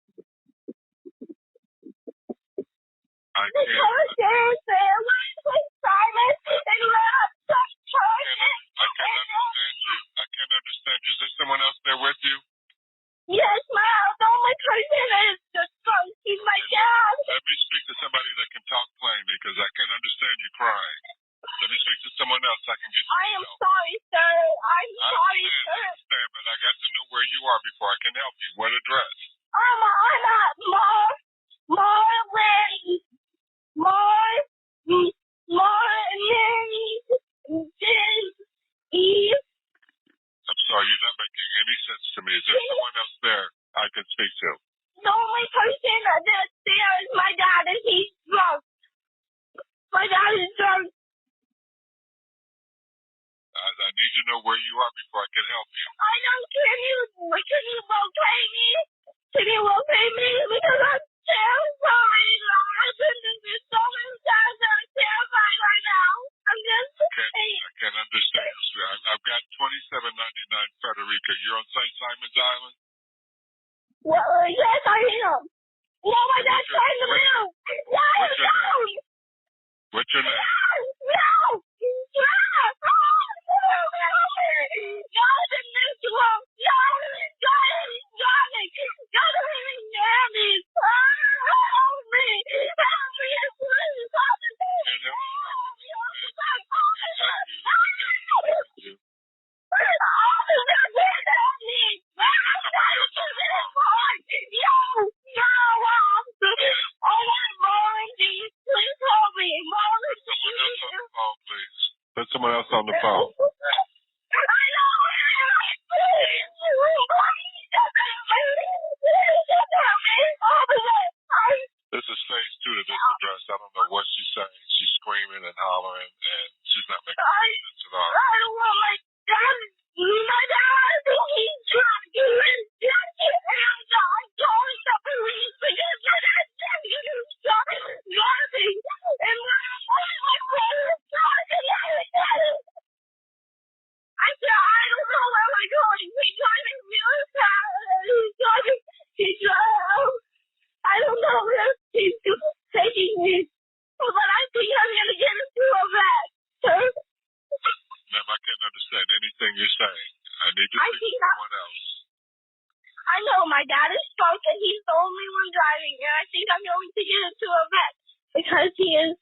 I The church is there. We're silent, and we're at church. I can't understand you. I can't understand you. Is there someone else there with you? Yes, ma'am. No, my cousin is just drunk. He's my dad. Let me speak to somebody that can talk plainly, because I can't understand you crying. Let me speak to someone else. I can get you. I am sorry, sir. I'm sorry, sir. I understand, but I got to know where you are before I can help you. What address? I'm at I'm sorry, you're not making any sense to me. Is there someone else there I can speak to? The only person that's there is my dad, and he's drunk. My dad is drunk. I need to know where you are before I can help you. I know. Can you locate me? Can you locate me? Because I'm terrified. I've been through so many times that I'm terrified right now. I'm just I can't understand you, sweetheart. I've got 2799 Frederica. You're on St. Simon's Island? Well, yes, I am. No, my dad's trying to move. What's your name? What's your name? No! Put someone else on the phone. This is phase 2 to this address. I don't know what she's saying. She's screaming and hollering, and she's not making any sense at all. I don't want my dad. My dad, he's drunk. And I'm calling the police because my dad's driving. And my brother's talking at it. I said, I don't know where we're going. He's driving really fast. He's driving. I don't know where he's taking me. But I think I'm going to get into a wreck, sir. Ma'am, I can't understand anything you're saying. I need to speak to someone else. I know my dad is drunk and he's the only one driving, and I think I'm going to get into a wreck because he is.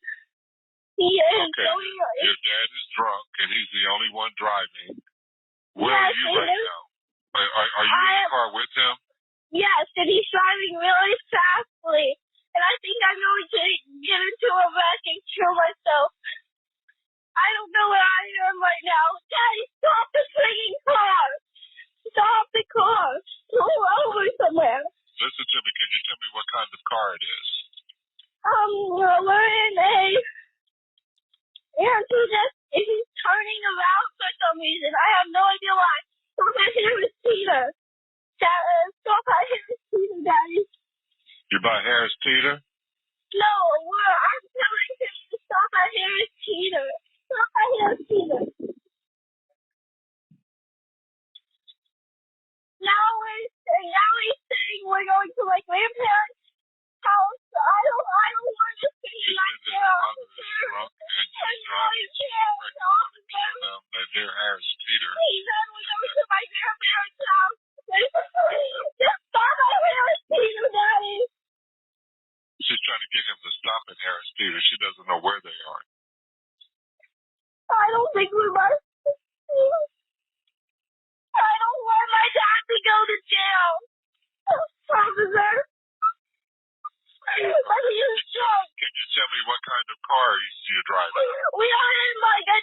Okay, your dad is drunk and he's the only one driving. Where are you right now? Are you in the car with him? Yes, and he's driving really fastly, and I think I'm going to get into a wreck and kill myself. I don't know where I am right now. Daddy, stop the freaking car! Stop the car! Pull over somewhere. Listen to me. Can you tell me what kind of car it is? We're in a... And he's turning around for some reason. I have no idea why. Stop at Harris Teeter. Stop at Harris Teeter, Daddy. You're by Harris Teeter? No, I'm telling him to stop at Harris Teeter. Stop at Harris Teeter. Now he's saying we're going to my grandparents' house. I don't want to see him right now. Near Harris Teeter. He said we're going to my grandparents' house. Just stop at Harris Teeter, Daddy. She's trying to get him to stop at Harris Teeter. She doesn't know where they are. I don't think we must. I don't want my dad to go to jail. Officer. But he is drunk. Can you tell me what kind of car you're driving? We are in like a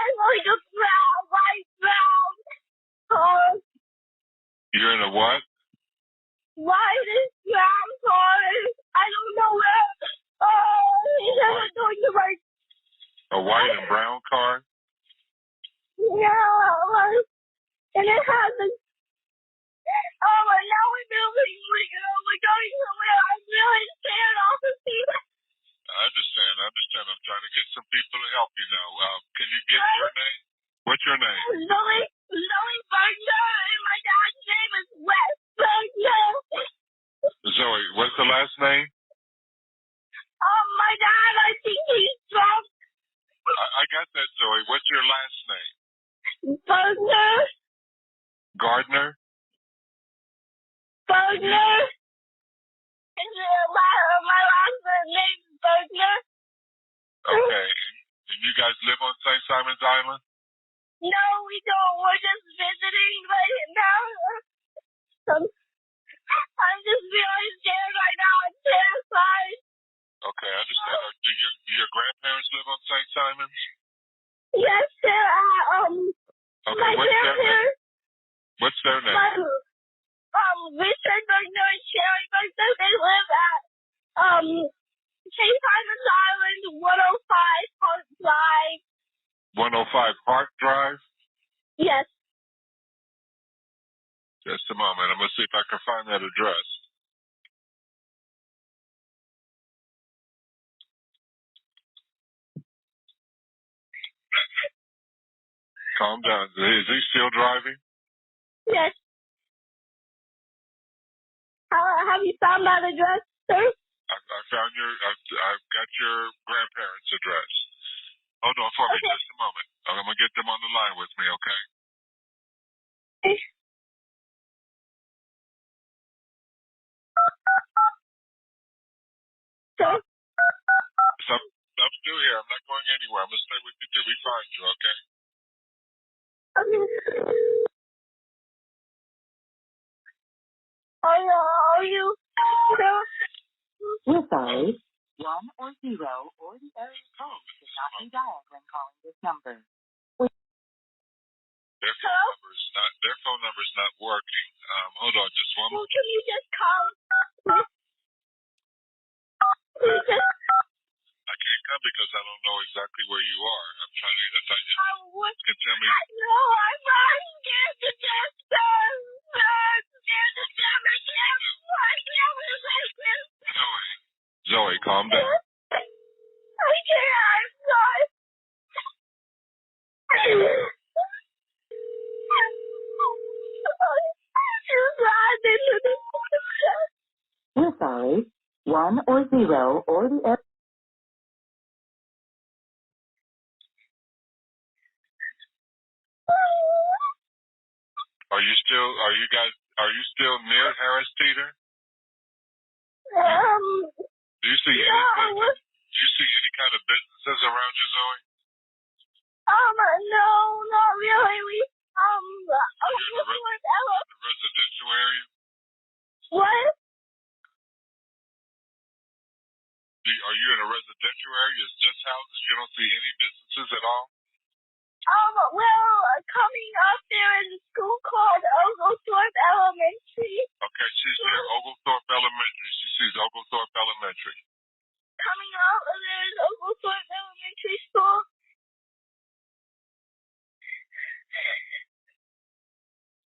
light brown car. You're in a what? Lightish brown car. I don't know where. He said we're going to my... A white and brown car? Yeah, and it has a... and now we're moving. We're going somewhere. I'm really scared off of people. I understand. I'm trying to get some people to help you now. Can you give me your name? What's your name? Zoe Berger, and my dad's name is Wes Berger. Zoe, what's the last name? My dad, I think he's drunk. I got that, Zoe. What's your last name? Berger. Gardner? Berger. My last name is Berger. Okay. And you guys live on St. Simon's Island? No, we don't. We're just visiting right now. I'm just really scared right now. I'm terrified. Okay, I understand. Do your grandparents live on St. Simon's? Yes, sir. Okay, my grandparents. What's their name? Richard Berger and Sherry Berger. They live at St. Simon's Island, 105 Park Drive. 105 Park Drive? Yes. Just a moment. I'm going to see if I can find that address. Calm down. Is he still driving? Yes. Have you found that address, sir? I've got your grandparents' address. Hold on for me just a moment. I'm going to get them on the line with me, okay? Sir? I'm still here. I'm not going anywhere. I'm going to stay with you till we find you, okay? Are you? We're sorry. 1 or 0 or the area code should not be dialed when calling this number. Their phone number's not working. Hold on just one moment. Can you just come? I can't come because I don't know exactly where you are. I'm trying to, if I just can tell me. No, I'm not scared to death, sir. I'm scared to death. I can't. Zoe, calm down. I can't. I'm sorry. We're sorry. 1 or 0 or the area. Are you still near Harris Teeter? Do you see any kind of businesses around you, Zoe? No, not really. You're in the residential area? What? Are you in a residential residential area? Is just houses? You don't see any businesses at all? Well, coming up there is a school called Oglethorpe Elementary. Okay, she's near Oglethorpe Elementary. She sees Oglethorpe Elementary. Coming up, there's Oglethorpe Elementary School.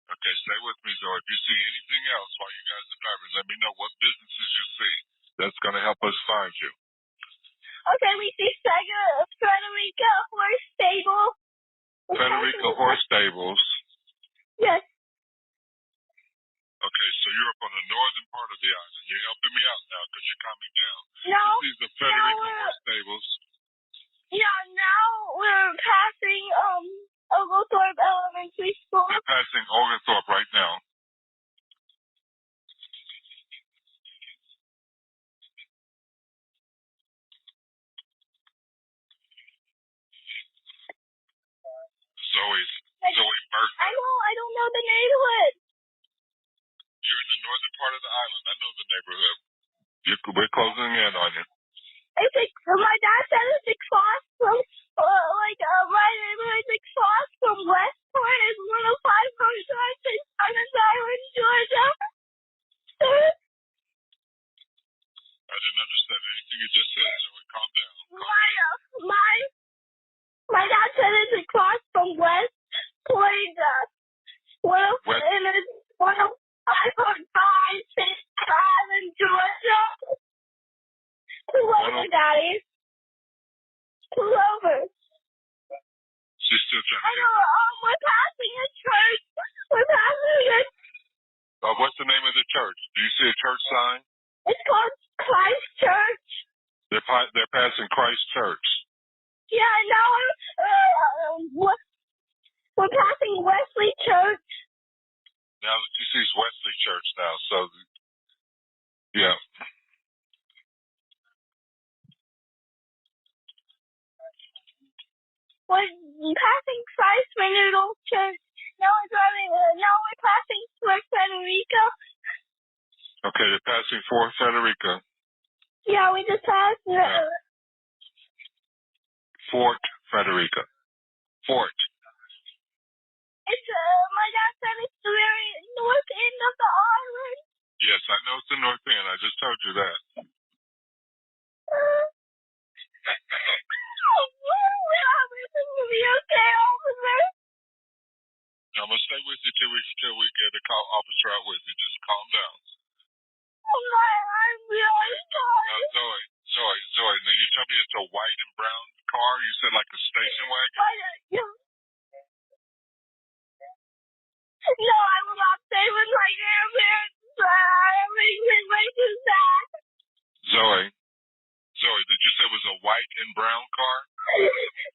Okay, stay with me, Zoe. If you see anything else while you guys are driving, let me know what businesses you see. That's going to help us find you. Okay, we see Frederica Horse Stable. Frederica Horse Stables. Yes. Okay, so you're up on the northern part of the island. You're helping me out now because you're coming down. No. You see the Frederica Horse Stables. Yeah, now we're passing Oglethorpe Elementary School. They're passing Oglethorpe right now. Zoe Murphy. I don't know the neighborhood. You're in the northern part of the island. I know the neighborhood. We're closing in on you. My dad said it's across from, my neighborhood's across from Westport. It's 105 Coast Drive in Island Island, Georgia. I didn't understand anything you just said, Zoe. Calm down. My dad said it's across from Westport. And it's 105 Coast Drive in Island, Georgia. Pull over, Daddy. Pull over. She's still trying to I know, we're passing a church. We're passing it. What's the name of the church? Do you see a church sign? It's called Christ Church. They're passing Christ Church. Yeah, now we're passing Wesley Church. Now that she sees Wesley Church now, so yeah. We're passing Christ Renewal Church. Now we're passing Fort Frederica. Okay, they're passing Fort Frederica. Yeah, we just passed Fort Frederica. Fort. It's my dad said it's the very north end of the island. Yes, I know it's the north end. I just told you that. Will be okay, officer? I'm gonna stay with you till we get a officer out with you. Just calm down. I'm really sorry. Zoe. Now you tell me it's a white and brown car. You said like a station wagon. No, I will not stay with my grandparents. Everything's way too sad. Zoe, did you say it was a white and brown car?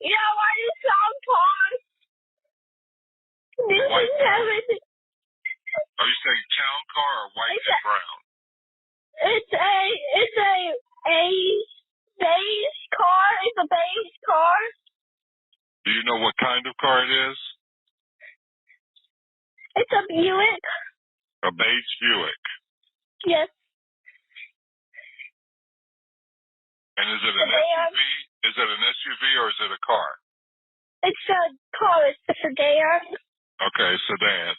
Yeah, white and brown cars. White. Are you saying town car or white and brown? It's a beige car. It's a beige car. Do you know what kind of car it is? It's a Buick. A beige Buick. Yes. And is it an SUV? Is it an SUV or is it a car? It's a car. It's a sedan. Okay, sedan.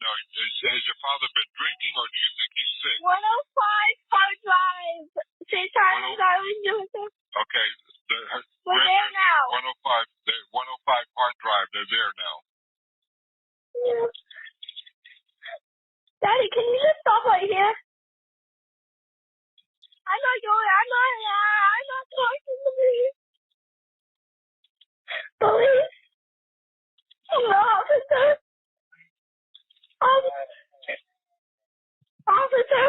Now, has your father been drinking or do you think he's sick? 105 Hard Drive. 6 times I was doing this. Okay. We're there now. 105 Hard Drive. They're there now. Yeah. Daddy, can you just stop right here? I'm not talking to police. Police? No, officer. Officer.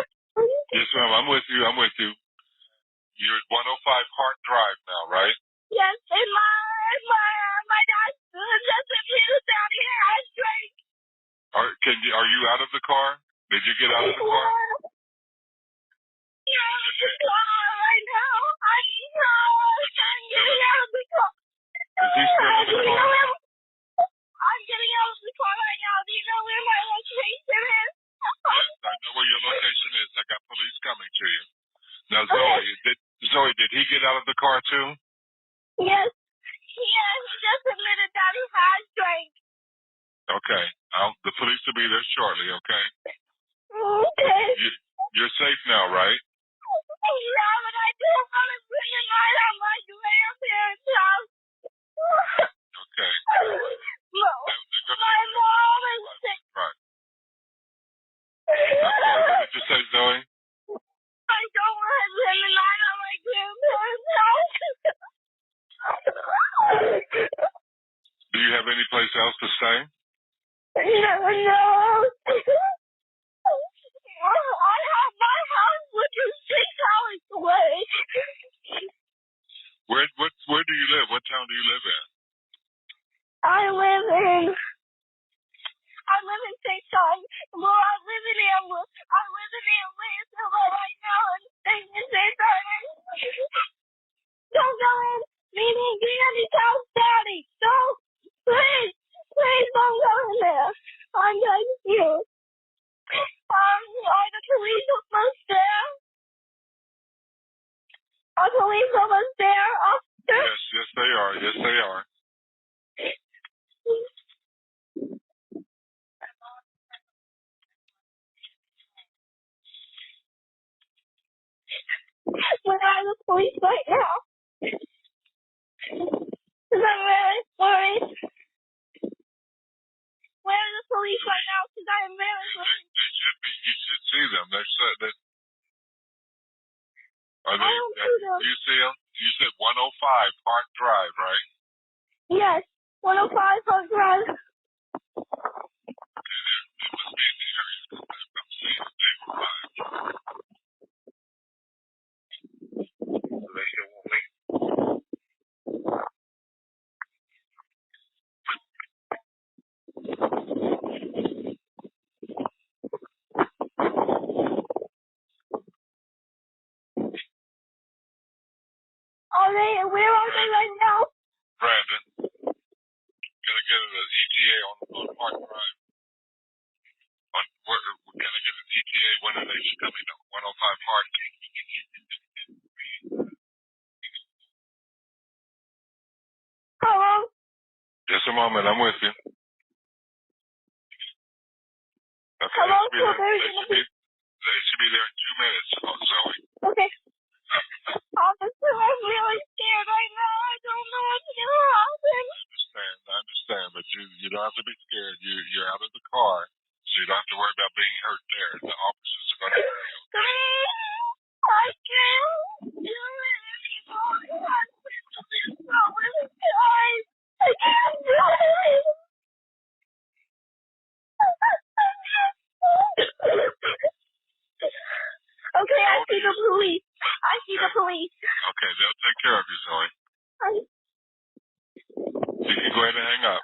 Yes, ma'am. I'm with you. You're at 105 Hart Drive now, right? Yes, and my dad just abused down here. I drank. Are you out of the car? Did you get out of the car? Yeah, I'm in the car right now. I'm getting out of the car. Is he still in the car? I'm getting out of the car right now. Do you know where my location is? Yes, I know where your location is. I got police coming to you. Now, Zoe, he get out of the car too? Yes. Yes, he just admitted that he has drank. Okay. The police will be there shortly, okay? Okay. You're safe now, right? Yeah, but I don't want to spend the night at my grandparents' house. Okay. No. My mom is sick. Right. Okay. What did you say, Zoe? I don't want to spend the night at my grandparents' house. Do you have any place else to stay? No. I have my house, which is 6 hours away. Where do you live? What town do you live in? I live in St. John. Well, I live in Atlanta right now and staying in St. John. Don't go in. Meet me in Granny's house, Daddy. Don't. Please don't go in there. I'm begging you. Are the police almost there? Are police almost there, officer? Yes, they are. Yes, they are. Where are the police right now? Because I'm really worried. Where are the police right now? Because I'm really worried. They should be. You should see them. Are they? I don't see them. Do you see them? You said 105 Park Drive, right? Yes, 105 Park Drive. Okay, they must be in the area. I'm seeing that they arrived. So they still won't leave. Where are they right now? Brandon, can I get an ETA on Park Drive? Can I get an ETA? When are they coming to 105 Park? Hello? Just a moment, I'm with you. Okay, Hello? they should be there in 2 minutes, Zoe. Okay. Officer, I'm really scared right now. I don't know what's going to happen. I understand, but you don't have to be scared. You're out of the car, so you don't have to worry about being hurt there. The officers are going to help you, okay? I can't do it anymore. I'm really tired. I can't do it. Okay, I see the police. Okay, they'll take care of you, Zoe. You can go ahead and hang up.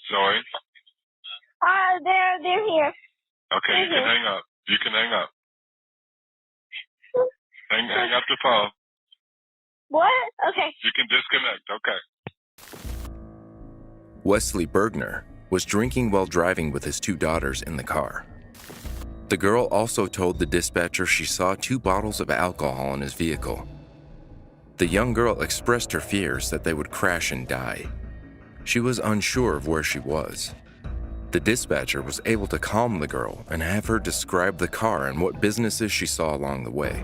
Zoe? They're here. Okay, you can hang up. You can hang up. Hang up the phone. What? Okay. You can disconnect, okay. Wesley Bergner was drinking while driving with his 2 daughters in the car. The girl also told the dispatcher she saw 2 bottles of alcohol in his vehicle. The young girl expressed her fears that they would crash and die. She was unsure of where she was. The dispatcher was able to calm the girl and have her describe the car and what businesses she saw along the way.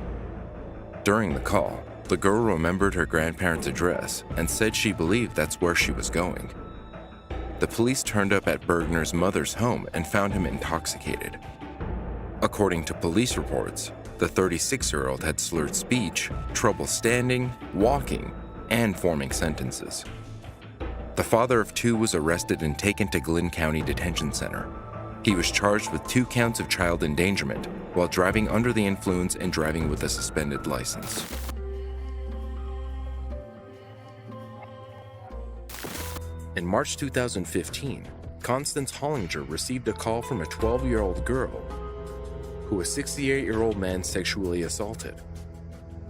During the call, the girl remembered her grandparents' address and said she believed that's where she was going. The police turned up at Bergner's mother's home and found him intoxicated. According to police reports, the 36-year-old had slurred speech, trouble standing, walking, and forming sentences. The father of 2 was arrested and taken to Glynn County Detention Center. He was charged with 2 counts of child endangerment while driving under the influence and driving with a suspended license. In March 2015, Constance Hollinger received a call from a 12-year-old girl who a 68-year-old man sexually assaulted.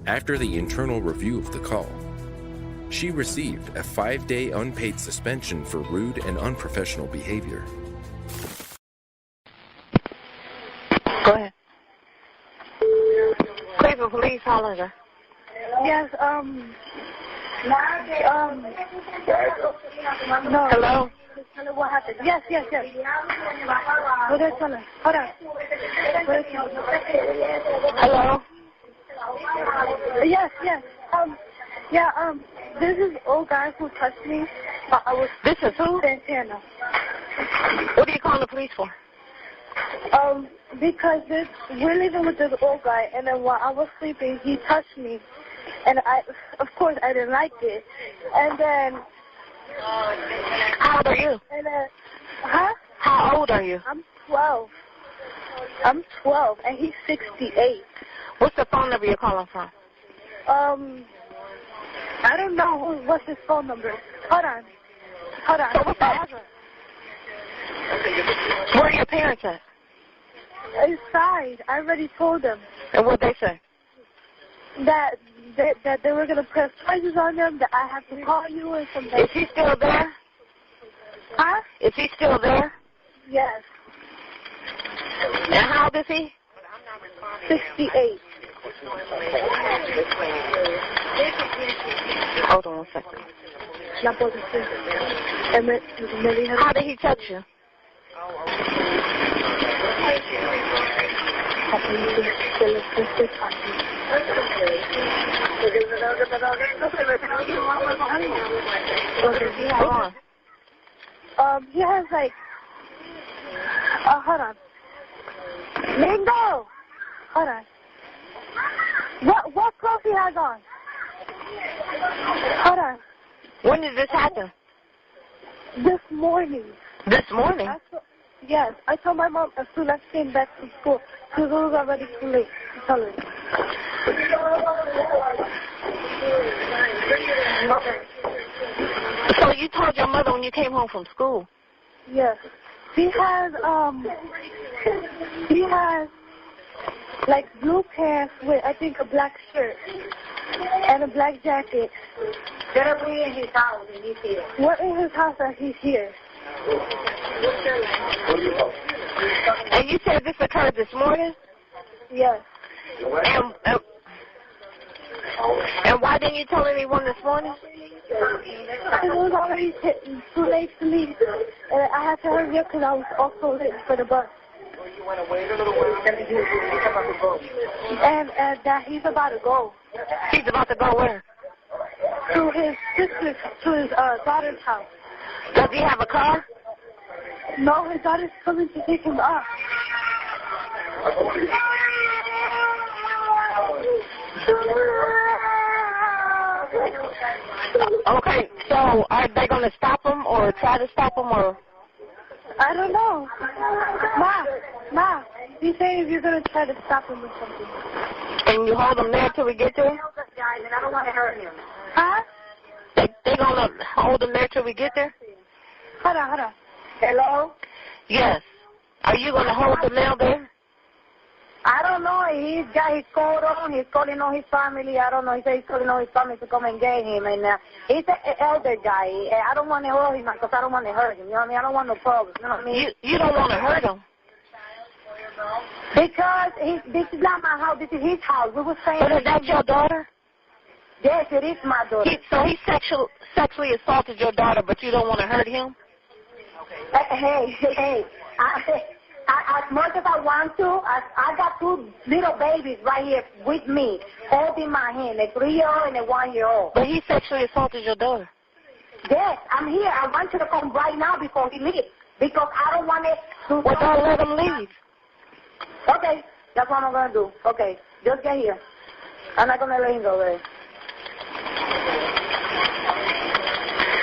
After the internal review of the call, she received a 5-day unpaid suspension for rude and unprofessional behavior. Go ahead. police, Hollinger. Yes, no. Hello? Tell her what happened. Yes. What did I tell her? Hold on. Hello? Yes. This is old guy who touched me. This is who? Santana. What are you calling the police for? Because we're living with this old guy, and then while I was sleeping, he touched me, and of course, I didn't like it. And then. How old are you? And then, huh? How old are you? I'm 12. And he's 68. What's the phone number you're calling from? I don't know what's his phone number. Hold on. So what's that? Where are your parents at? Inside. I already told them. And what'd they say? That they were gonna press charges on them. That I have to call you or something. Is he still there? Huh? Is he still there? Yes. And how old is he? 68. Hold on 1 second. La policía. Me dijeron. How did he touch you? He has like. Hold on. Lingo. Hold on. What clothes he has on? Hold on. When did this happen? This morning. This morning? Yes. I told my mom as soon as I came back from school because it was already too late to tell her. So you told your mother when you came home from school? Yes. He has like blue pants with I think a black shirt and a black jacket. We're in his house and he's here. We're in his house and he's here. And you said this occurred this morning? Yes. And why didn't you tell anyone this morning? It was already too late to leave. And I had to hurry up because I was also late for the bus. And that he's about to go. He's about to go where? To his sister's, to his daughter's house. Does he have a car? No, his daughter's coming to pick him up. Okay, so are they going to stop him or try to stop him or? I don't know. Ma, he said if you're going to try to stop him or something. And you hold him there till we get to him? I don't want to hurt him. Huh? They going to hold him there till we get there? Hold on. Hello? Yes. Are you going to hold the male there? I don't know. He's got his coat on. He's calling on his family. I don't know. He said he's calling on his family to come and get him. And he's an elder guy. I don't want to hurt him because I don't want to hurt him. You know what I mean? I don't want no problems. You know what I mean? You don't want to hurt him? Because this is not my house. This is his house. We were saying. But is that your daughter? Yes, it is my daughter. So he sexually assaulted your daughter, but you don't want to hurt him? Hey. As much as I want to, I got two little babies right here with me, holding my hand, a 3-year-old and a 1-year-old. But he sexually assaulted your daughter. Yes, I'm here. I want you to come right now before he leaves, because I don't want it to... Well, don't let him leave. Okay, that's what I'm going to do. Okay, just get here. I'm not going to let him go there.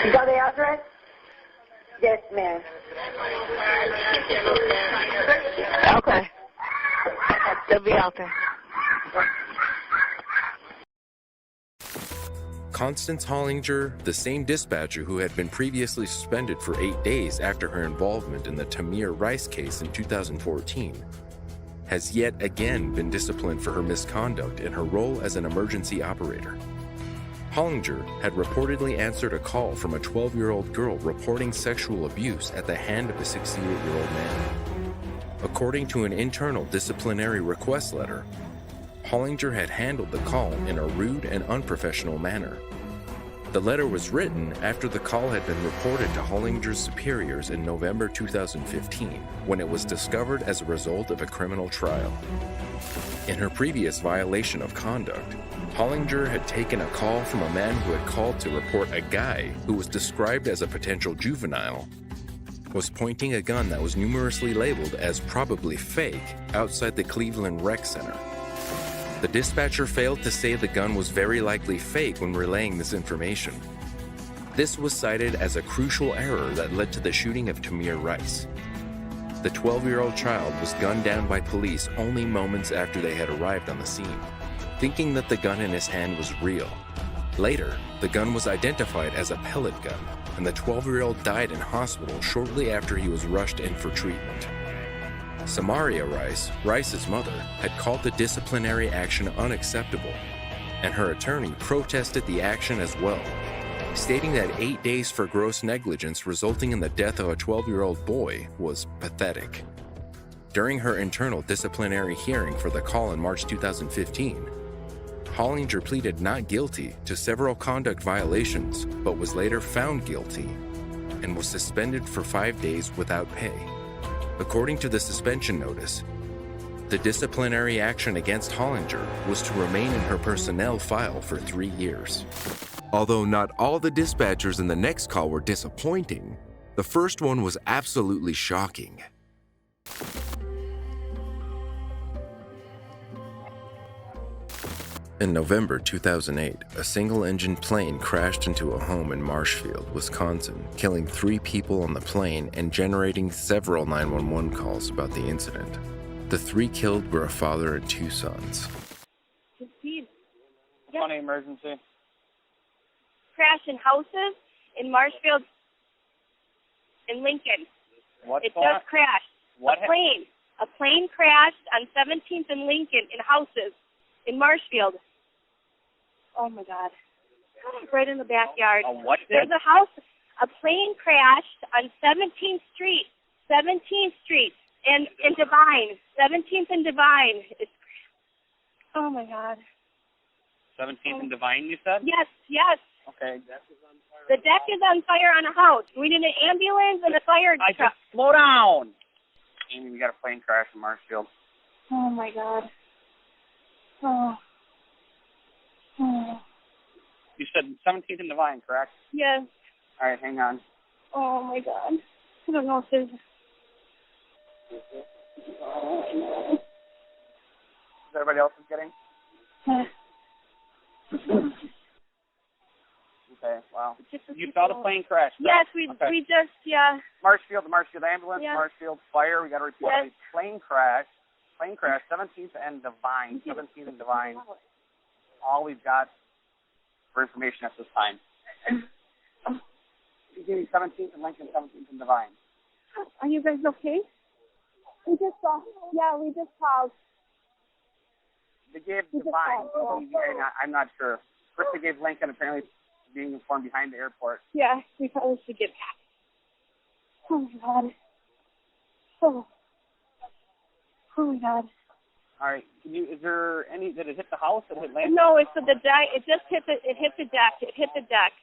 You got the address? Yes, ma'am. Okay. They'll be out there. Constance Hollinger, the same dispatcher who had been previously suspended for 8 days after her involvement in the Tamir Rice case in 2014, has yet again been disciplined for her misconduct in her role as an emergency operator. Hollinger had reportedly answered a call from a 12-year-old girl reporting sexual abuse at the hand of a 68-year-old man. According to an internal disciplinary request letter, Hollinger had handled the call in a rude and unprofessional manner. The letter was written after the call had been reported to Hollinger's superiors in November 2015, when it was discovered as a result of a criminal trial. In her previous violation of conduct, Hollinger had taken a call from a man who had called to report a guy who was described as a potential juvenile was pointing a gun that was numerously labeled as probably fake outside the Cleveland Rec Center. The dispatcher failed to say the gun was very likely fake when relaying this information. This was cited as a crucial error that led to the shooting of Tamir Rice. The 12-year-old child was gunned down by police only moments after they had arrived on the scene, thinking that the gun in his hand was real. Later, the gun was identified as a pellet gun, and the 12-year-old died in hospital shortly after he was rushed in for treatment. Samaria Rice, Rice's mother, had called the disciplinary action unacceptable, and her attorney protested the action as well, stating that 8 days for gross negligence resulting in the death of a 12-year-old boy was pathetic. During her internal disciplinary hearing for the call in March 2015, Hollinger pleaded not guilty to several conduct violations, but was later found guilty and was suspended for 5 days without pay. According to the suspension notice, the disciplinary action against Hollinger was to remain in her personnel file for 3 years. Although not all the dispatchers in the next call were disappointing, the first one was absolutely shocking. In November 2008, a single-engine plane crashed into a home in Marshfield, Wisconsin, killing 3 people on the plane and generating several 911 calls about the incident. The 3 killed were a father and 2 sons. Funny emergency. Crash in houses in Marshfield, in Lincoln. What's it going on? just crashed. What A plane crashed on 17th and Lincoln in houses in Marshfield. Oh my God. Right in the backyard. What There's a house. A plane crashed on 17th Street. 17th Street and in Divine. 17th and Divine. Oh my God. 17th and Divine, you said? Yes, yes. Okay. The deck is on fire on a house. We need an ambulance and a fire truck. Slow down. Amy, we got a plane crash in Marshfield. Oh my God. Oh. You said 17th and Divine, correct? Yes. All right, hang on. Oh my God. I don't know if there's... Everybody else is getting? Okay, wow. You saw the plane crash? Yes, we just, yeah. Marshfield, the Marshfield ambulance, Yeah. Marshfield fire. We got to report Yes. a plane crash. 17th and Divine. 17th and Divine. All we've got for information at this time. You gave me 17th and Lincoln, 17th and Divine. Are you guys okay? We just saw, we just called. They gave Divine. I'm not sure. First they gave Lincoln, apparently being informed behind the airport. Yeah, we probably should get back. Oh my God. Oh my God. All right. Is there any? Did it hit the house? Did it hit land? No, it's the deck. It just hit the. It hit the deck. It hit the deck.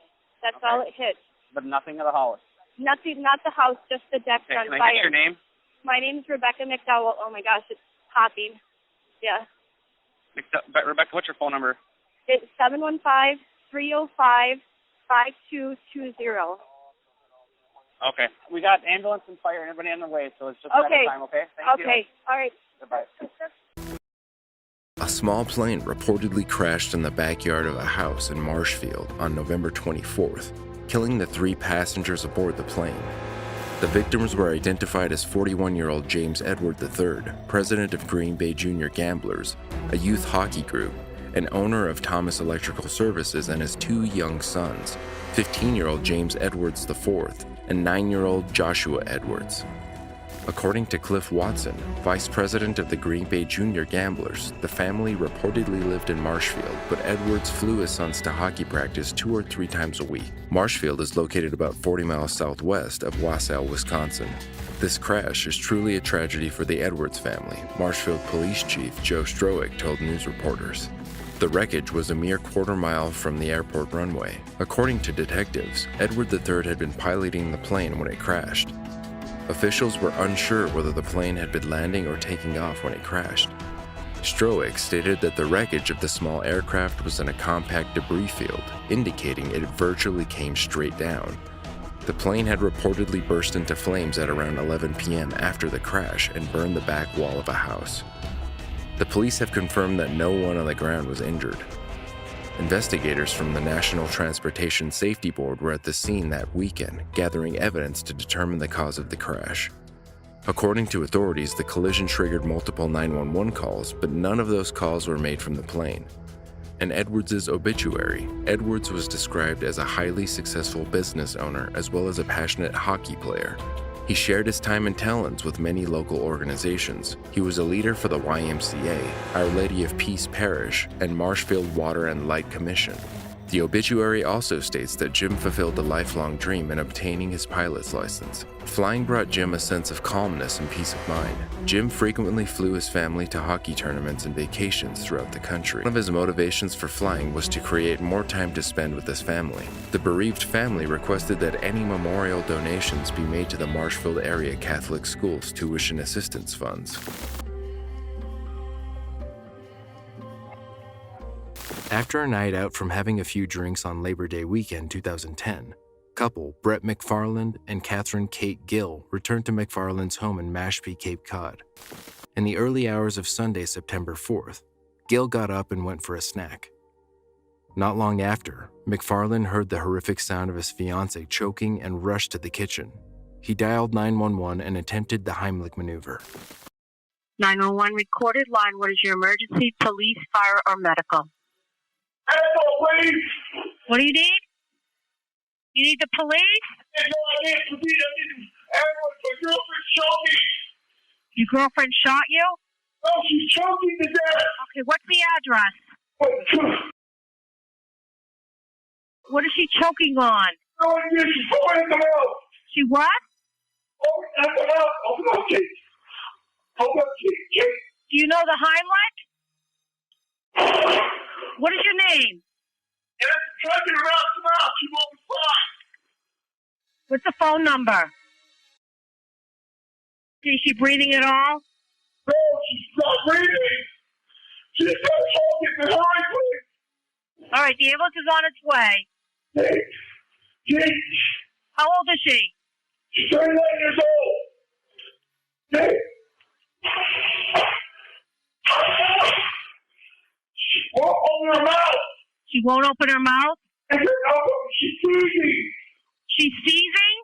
That's all it hit. But nothing of the house. Nothing. Not the house. Just the deck's on Can fire. I get your name? My name is Rebecca McDowell. Oh my gosh, it's popping. Yeah. Rebecca, what's your phone number? It's 715-305-5220. Okay. We got ambulance and fire and everybody on their way, so it's just a matter of time, okay? Thank you. Okay. All right. Goodbye. A small plane reportedly crashed in the backyard of a house in Marshfield on November 24th, killing the 3 passengers aboard the plane. The victims were identified as 41-year-old James Edward III, president of Green Bay Junior Gamblers, a youth hockey group, and owner of Thomas Electrical Services, and his 2 young sons, 15-year-old James Edwards IV and 9-year-old Joshua Edwards. According to Cliff Watson, vice president of the Green Bay Junior Gamblers, the family reportedly lived in Marshfield, but Edwards flew his sons to hockey practice 2 or 3 times a week. Marshfield is located about 40 miles southwest of Wausau, Wisconsin. This crash is truly a tragedy for the Edwards family, Marshfield Police Chief Joe Stroick told news reporters. The wreckage was a mere quarter-mile from the airport runway. According to detectives, Edward III had been piloting the plane when it crashed. Officials were unsure whether the plane had been landing or taking off when it crashed. Stroick stated that the wreckage of the small aircraft was in a compact debris field, indicating it virtually came straight down. The plane had reportedly burst into flames at around 11 p.m. after the crash and burned the back wall of a house. The police have confirmed that no one on the ground was injured. Investigators from the National Transportation Safety Board were at the scene that weekend, gathering evidence to determine the cause of the crash. According to authorities, the collision triggered multiple 911 calls, but none of those calls were made from the plane. In Edwards' obituary, Edwards was described as a highly successful business owner as well as a passionate hockey player. He shared his time and talents with many local organizations. He was a leader for the YMCA, Our Lady of Peace Parish, and Marshfield Water and Light Commission. The obituary also states that Jim fulfilled a lifelong dream in obtaining his pilot's license. Flying brought Jim a sense of calmness and peace of mind. Jim frequently flew his family to hockey tournaments and vacations throughout the country. One of his motivations for flying was to create more time to spend with his family. The bereaved family requested that any memorial donations be made to the Marshfield area Catholic schools tuition assistance funds. After a night out from having a few drinks on Labor Day weekend 2010, couple Brett McFarland and Catherine Kate Gill returned to McFarland's home in Mashpee, Cape Cod. In the early hours of Sunday, September 4th, Gill got up and went for a snack. Not long after, McFarland heard the horrific sound of his fiancée choking and rushed to the kitchen. He dialed 911 and attempted the Heimlich maneuver. 911 recorded line. What is your emergency? Police, fire, or medical? Please. What do you need? You need the police? I need everyone. My girlfriend shot me. Your girlfriend shot you? No, she's choking to death. Okay, what's the address? What is she choking on? No idea. She's falling in the mouth. She what? Oh, in the mouth. Open up, Kate. Open up, Kate. Do you know the Heimlich? What is your name? Yes, choking her out the mouth. She won't respond. What's the phone number? Is she breathing at all? No, she's not breathing. She's not choking. Hurry, please. All right, the ambulance is on its way. Kate. How old is she? She's 39 years old. Kate. She won't open her mouth. She won't open her mouth? She's seizing. She's seizing?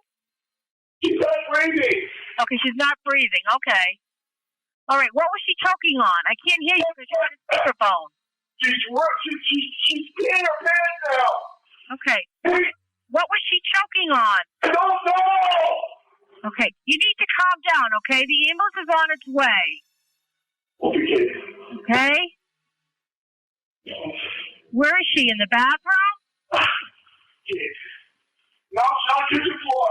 She's not breathing. Okay, she's not breathing. Okay. All right, what was she choking on? I can't hear you because you're on a speakerphone. She's peeing her pants now. Okay. What was she choking on? I don't know. Okay, you need to calm down, okay? The ambulance is on its way. Okay? Where is she? In the bathroom? No, she's on the kitchen floor.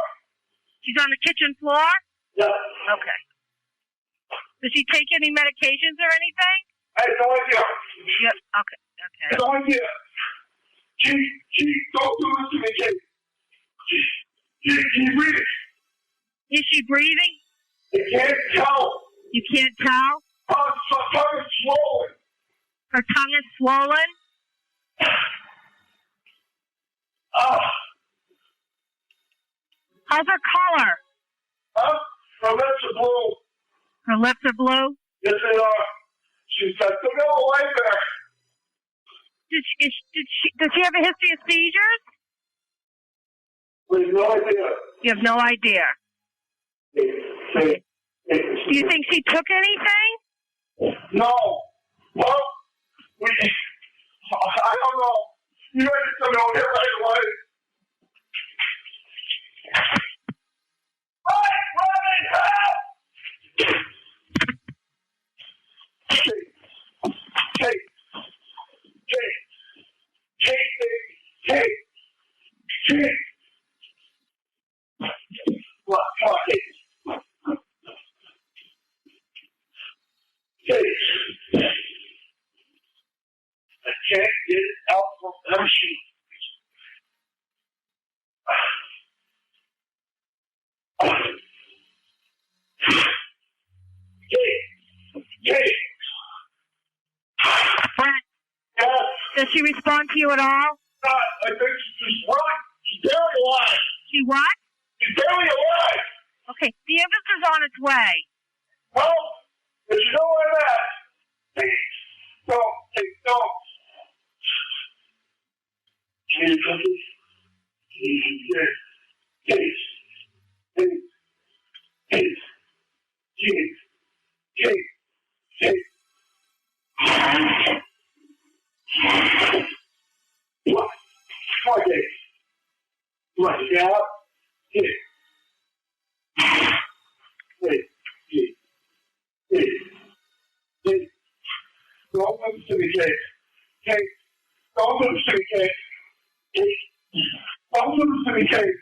She's on the kitchen floor? Yeah. Okay. Does she take any medications or anything? I have no idea. Yeah. Okay. I have no idea. Don't do this to me, Kate. She's breathing. Is she breathing? I can't tell. You can't tell? Her tongue is swollen. Her tongue is swollen? How's her color? Her lips are blue. Her lips are blue? Yes, they are. She's got the middle right there. Does she have a history of seizures? We have no idea. You have no idea. Do you think she took anything? No. Well, I don't know. You guys are coming over here right away. Hey, Robin, help! Brent, does she respond to you at all? I think she's right. She's barely alive. She what? She's barely alive. Okay, the ambulance is on its way. Well, if you know where I'm at, please don't. Please, don't listen to me, Kate. Kate, don't listen to me, Kate. Don't listen to me, Kate.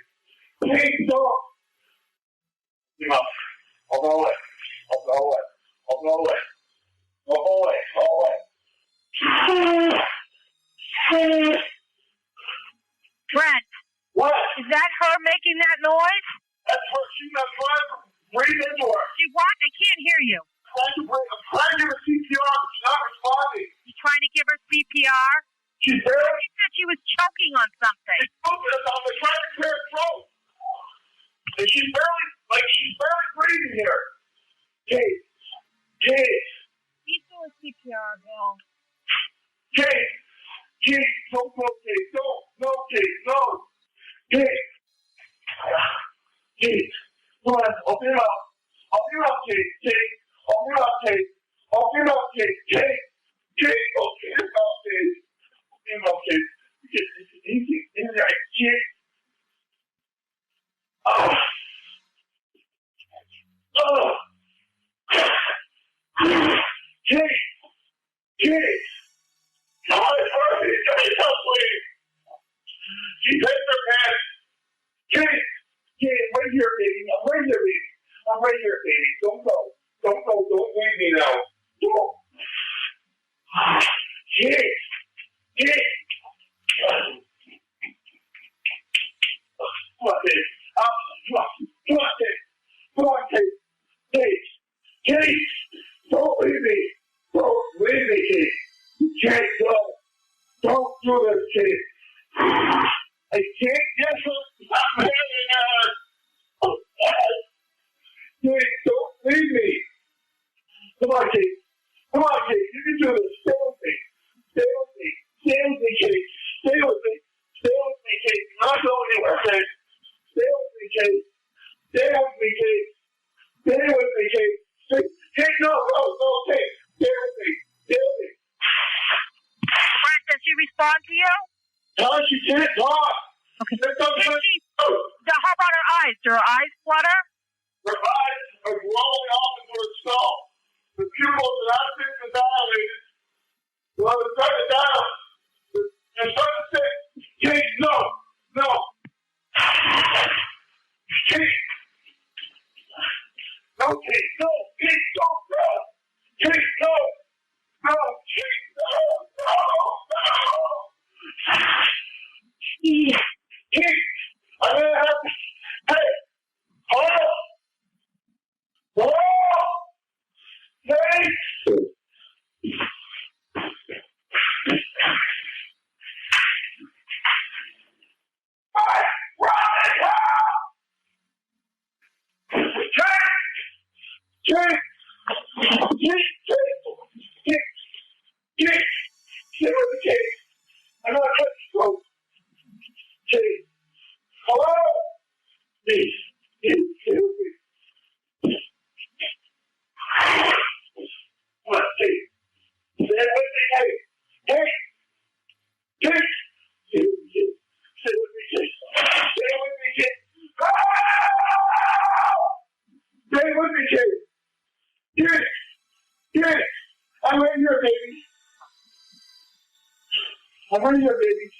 Kate, don't. Give up. I'll go away. Brent. What? Is that her making that noise? That's her. She's not trying to breathe into her. She what? I can't hear you. I'm trying to give her CPR, but she's not responding. You trying to give her CPR? She's barely. She said she was choking on something. I'm trying to clear her throat. And she's barely breathing here. Kate. He's doing CPR, Bill. Kate, don't go, Kate. No, Kate, no. Kate, come on, open it up, Kate. Open it up, Kate. Kate, open it up, Kate. Easy, Kate. Kate. God, hurry, help me. She hit her pants. Kate, I'm right here, baby. Don't go. Don't leave me now. Don't. Kate. Come on, Kate. Come on, Kate. Kate, don't leave me. Kate. You can't go. Don't do this, Kate. I can't get her. I'm having her. Kate, don't leave me. Come on, Kate. You can do this. Stay with me, Kate. Stay with me, Kate. You're not going anywhere, Kate. Stay with me, Kate. Kate, no, Kate. Stay with me. Brent, does she respond to you? No, she can't talk. Okay. How about her eyes? Do her eyes flutter? Her eyes are rolling off into her skull. The pupils are not fixed dilated. Well, they're starting down. They're starting to sit. Kate, no. Kate. No, Kate, no. Kate, don't go. Kate, no. No, Kate, no. Kate, I'm going to have to. Hey, hold on. Kate. I'm not cutting you off. Kate. Hello? Please. What, Kate? Stay with me, Kate. Stay with me, Kate. I'm right here, baby.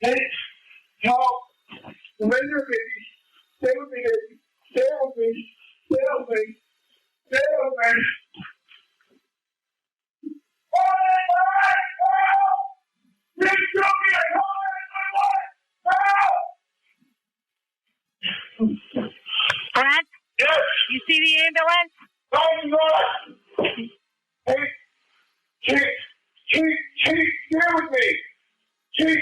Kate, help. I'm right here, baby. Stay with me, baby. Stay with me. Please show me a call 911. Help! Brent? Yes. You see the ambulance? I'm not. Hey, Chief, stay with me. Chief.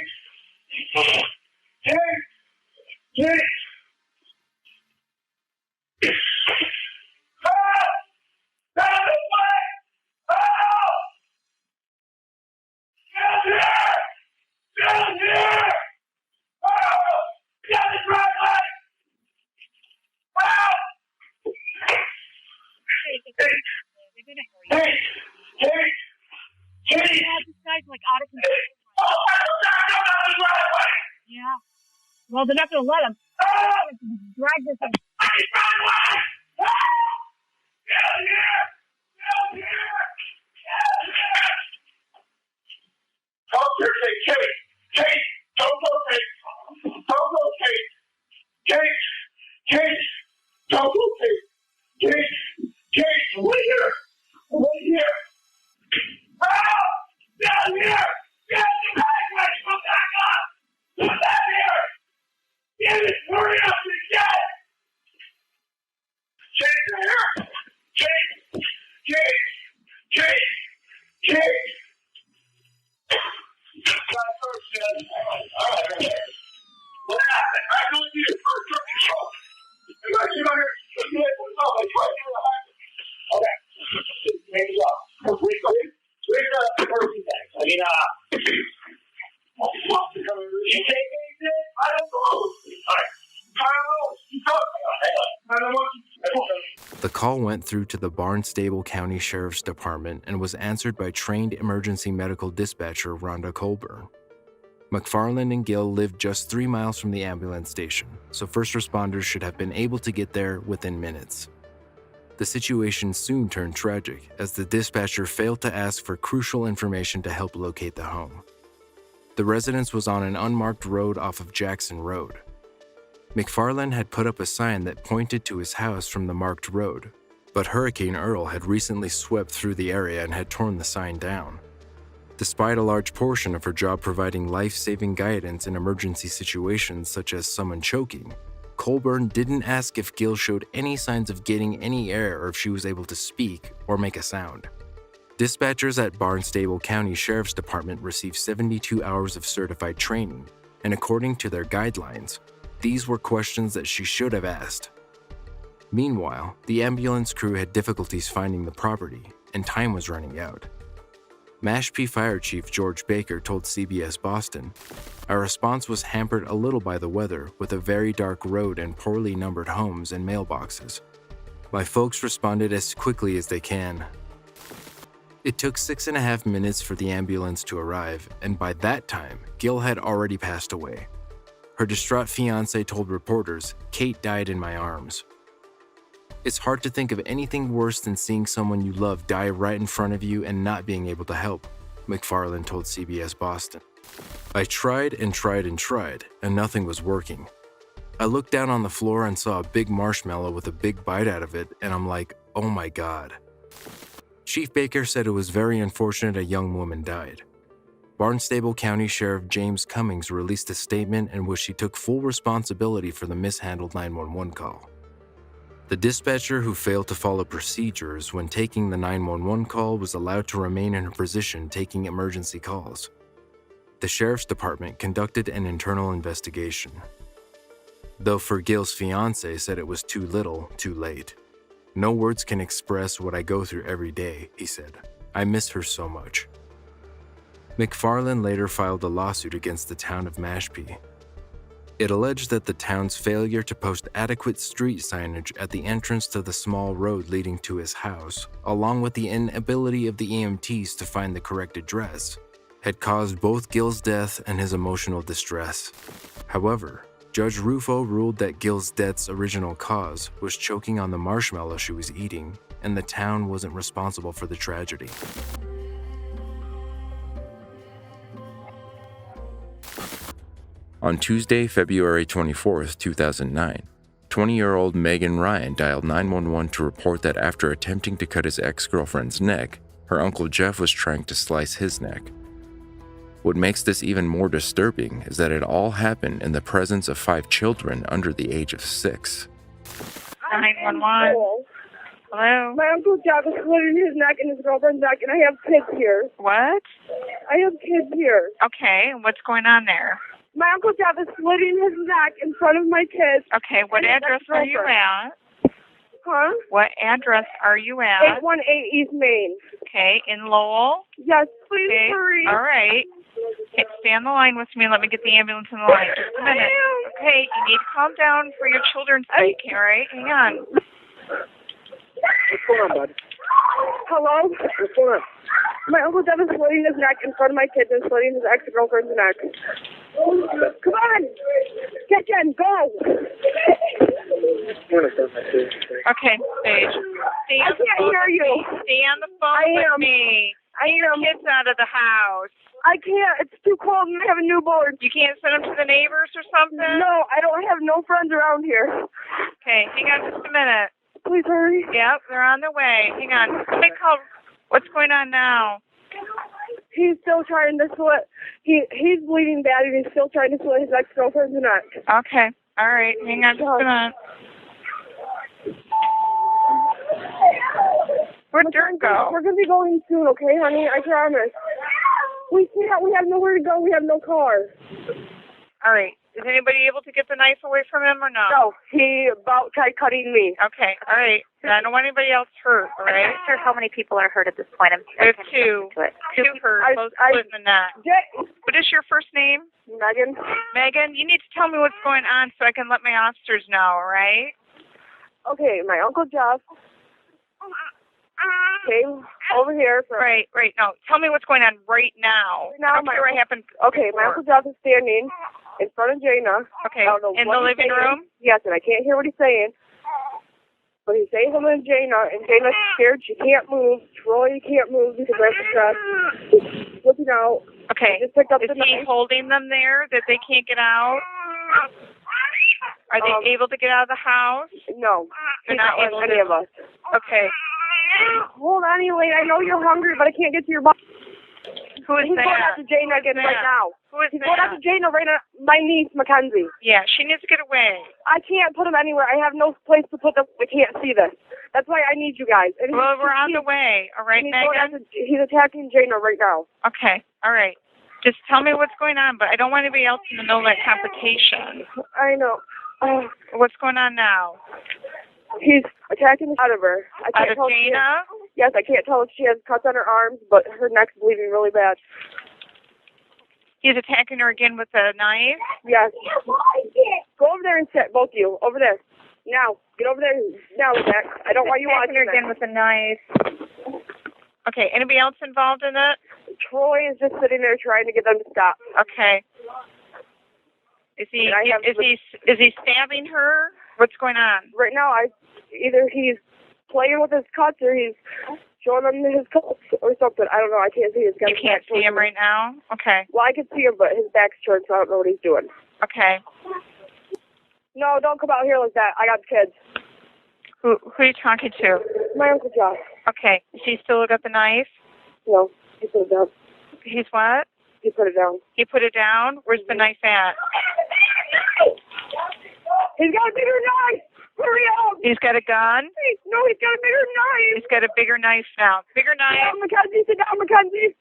This guy's like out of control. Yeah. Well, they're not going to let him. Drag this in. Kate, don't go, Kate. Don't go, Kate. Kate, don't go, Kate. Kate, wait here. Wait here. Help! Down here! Get the back! Come back up! Come back here! Get it! Hurry up and get it! Kate, here! Kate! What happened? I don't need it first control. You guys get on here. Okay. Maybe up. Where's the person thing? I mean, you take anything? I don't know. All right. The call went through to the Barnstable County Sheriff's Department and was answered by trained emergency medical dispatcher Rhonda Colburn. McFarland and Gill lived just 3 miles from the ambulance station, so first responders should have been able to get there within minutes. The situation soon turned tragic as the dispatcher failed to ask for crucial information to help locate the home. The residence was on an unmarked road off of Jackson Road. McFarland had put up a sign that pointed to his house from the marked road, but Hurricane Earl had recently swept through the area and had torn the sign down. Despite a large portion of her job providing life-saving guidance in emergency situations such as someone choking, Colburn didn't ask if Gill showed any signs of getting any air or if she was able to speak or make a sound. Dispatchers at Barnstable County Sheriff's Department received 72 hours of certified training, and according to their guidelines, these were questions that she should have asked. Meanwhile, the ambulance crew had difficulties finding the property, and time was running out. Mashpee Fire Chief George Baker told CBS Boston, "Our response was hampered a little by the weather with a very dark road and poorly numbered homes and mailboxes. My folks responded as quickly as they can." It took 6.5 minutes for the ambulance to arrive, and by that time, Gill had already passed away. Her distraught fiancé told reporters, "Kate died in my arms." It's hard to think of anything worse than seeing someone you love die right in front of you and not being able to help, McFarland told CBS Boston. "I tried and tried and tried, and nothing was working. I looked down on the floor and saw a big marshmallow with a big bite out of it, and I'm like, oh my God." Chief Baker said it was very unfortunate a young woman died. Barnstable County Sheriff James Cummings released a statement in which he took full responsibility for the mishandled 911 call. The dispatcher who failed to follow procedures when taking the 911 call was allowed to remain in her position taking emergency calls. The Sheriff's Department conducted an internal investigation. Though Gill's fiancé said it was too little, too late. "No words can express what I go through every day," he said. "I miss her so much." McFarland later filed a lawsuit against the town of Mashpee. It alleged that the town's failure to post adequate street signage at the entrance to the small road leading to his house, along with the inability of the EMTs to find the correct address, had caused both Gill's death and his emotional distress. However, Judge Rufo ruled that Gill's death's original cause was choking on the marshmallow she was eating, and the town wasn't responsible for the tragedy. On Tuesday, February 24, 2009, 20-year-old Megan Ryan dialed 911 to report that after attempting to cut his ex-girlfriend's neck, her Uncle Jeff was trying to slice his neck. What makes this even more disturbing is that it all happened in the presence of 5 children under the age of 6. 911. Hello? My Uncle Jeff is slitting his neck and his girlfriend's neck, and I have kids here. What? I have kids here. Okay, what's going on there? My Uncle Jeff is slitting his neck in front of my kids. Okay, what address are you at? Huh? What address are you at? 818 East Main. Okay, in Lowell? Yes, please Okay. hurry. All right. Okay, stay on the line with me. Let me get the ambulance in the line. Just a minute. Okay, you need to calm down for your children's sake, all right? Hang on. What's going on, bud? Hello? What's going on? My Uncle Jeff is slitting his neck in front of my kids and slitting his ex-girlfriend's neck. Come on! Get in, go! Okay, Sage. Stay on the phone hear with you. me. Stay on the phone with me. Get your kids out of the house. I can't. It's too cold and I have a newborn. You can't send them to the neighbors or something? No, I don't have no friends around here. Okay, hang on just a minute. Please hurry. Yep, they're on their way. Hang on. Hey, call. What's going on now? He's still trying to slit. He's bleeding bad and he's still trying to slit his ex-girlfriend's neck. Okay. All right. Hang on just a minute. Where'd Dirk go? We're going to be going soon, okay, honey? I promise. We can't. We have nowhere to go. We have no car. All right. Is anybody able to get the knife away from him or no? No, he about tried cutting me. Okay. All right. I don't want anybody else hurt, all right? I'm not sure how many people are hurt at this point. There's 2. 2 hurt, both split in the neck. What is your first name? Megan. Megan, you need to tell me what's going on so I can let my officers know, all right? Okay, my Uncle Jeff came over here. Right. No, tell me what's going on right now. I don't care what happened. Okay, my Uncle Jeff is standing in front of Jaina. Okay, I don't know in what the he's living saying. room? Yes, and I can't hear what he's saying. But he's saying something to Jaina, and Jaina's scared. She can't move. Troy can't move because of the stress. He's flipping out. Okay, He just picked up is the he knife. holding them there that they can't get out? Are they able to get out of the house? No, They're he's not not able letting to. any of us. Okay. Hold on, Elaine. I know you're hungry, but I can't get to your body. Who is He's that? going after Jaina again right now. Who is He's that? going after Jaina right now. My niece, Mackenzie. Yeah, she needs to get away. I can't put him anywhere. I have no place to put them. I can't see this. That's why I need you guys. And Well, we're on the way. All right, he's going Megan? after, he's attacking Jaina right now. Okay. All right. Just tell me what's going on, but I don't want anybody else in the middle of that confrontation. I know. What's going on now? He's attacking out of her. I can't Out of tell if she Jaina? has- Yes, I can't tell if she has cuts on her arms, but her neck's bleeding really bad. He's attacking her again with a knife? Yes. Go over there and sit, both of you. Over there. Now. Get over there now, Zach. I don't want you watching Attacking her again with a knife. Okay, anybody else involved in it? Troy is just sitting there trying to get them to stop. Okay. Is he stabbing her? What's going on? Right now, either he's playing with his cuts or he's showing them his cuts or something. I don't know. I can't see his gun. You can't see him right now? Okay. Well, I can see him, but his back's turned, so I don't know what he's doing. Okay. No, don't come out here like that. I got the kids. Who are you talking to? My Uncle Josh. Okay. Is he still got the knife? No, he put it down. He's what? He put it down. He put it down? Where's the knife at? He's got a bigger knife! Hurry up! He's got a gun? No, he's got a bigger knife! He's got a bigger knife now. Bigger knife? Sit down, Mackenzie! Sit down, Mackenzie!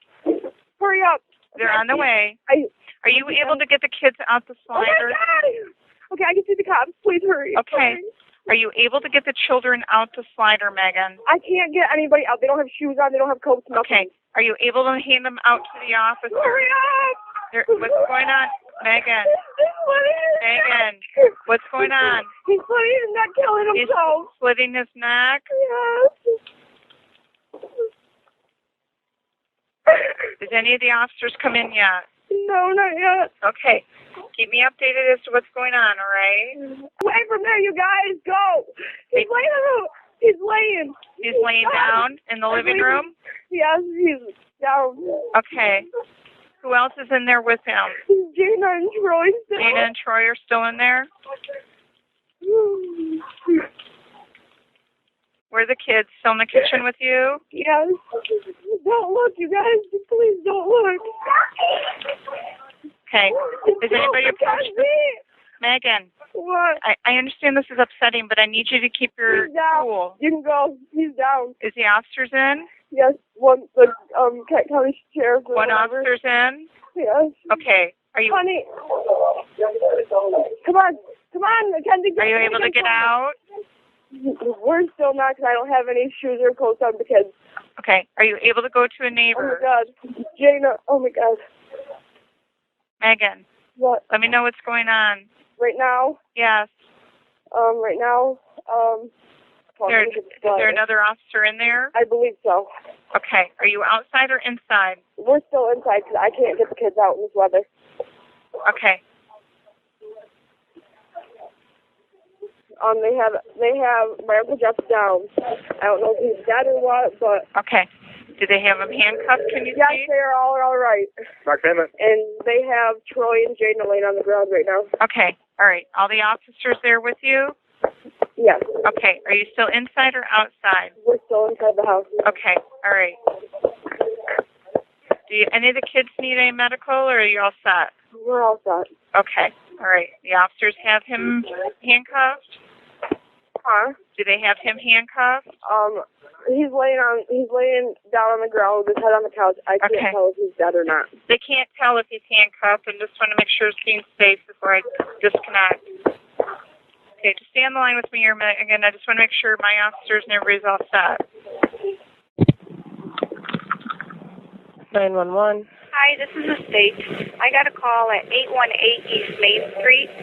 Hurry up! They're on the way. Are you able to get the kids out the slider? Oh my God! Okay, I can see the cops. Please hurry. Okay. Are you able to get the children out the slider, Megan? I can't get anybody out. They don't have shoes on. They don't have coats. Nothing. Okay. Are you able to hand them out to the officer? Hurry up! What's going on? Megan. Megan. What's going on? He's slitting his neck, killing himself. He's slitting his neck? Yes. Did any of the officers come in yet? No, not yet. Okay. Keep me updated as to what's going on, all right? Away from there, you guys. Go. He's laying. He's laying. He's laying down in the living room? Yes, he's down. Okay. Who else is in there with him? Jaina and Troy. Jaina and Troy are still in there? Where are the kids? Still in the kitchen with you? Yes. Don't look, you guys. Please don't look. Okay. Is anybody approaching? Megan. What? I understand this is upsetting, but I need you to keep your cool. You can go. He's down. Is the officers in? Yes. One, the Kent County Sheriff. One officer's in? Yes. Okay. Are you? Honey. Come on. Come on. Are you able to get out? We're still not, because I don't have any shoes or coats on the kids. Okay. Are you able to go to a neighbor? Oh, my God. Jana. Oh, my God. Megan. What? Let me know what's going on. Right now? Yes. Right now, is there another officer in there? I believe so. Okay. Are you outside or inside? We're still inside because I can't get the kids out in this weather. Okay. They have my Uncle Jeff down. I don't know if he's dead or what, but... Okay. Do they have him handcuffed? Can you see? Yes, they're all right. Mark Payment. And they have Troy and Jaden laying on the ground right now. Okay. All right. All the officers there with you? Yes. Okay. Are you still inside or outside? We're still inside the house. Okay. All right. Do any of the kids need any medical, or are you all set? We're all set. Okay. All right. The officers have him handcuffed? Huh? Do they have him handcuffed? He's laying down on the ground with his head on the couch. I can't tell if he's dead or not. They can't tell if he's handcuffed, and just want to make sure it's being safe before I disconnect. Okay, just stay on the line with me here a minute. Again, I just want to make sure my officers and everybody's all set. 911. Hi, this is the state. I got a call at 818 East Main Street.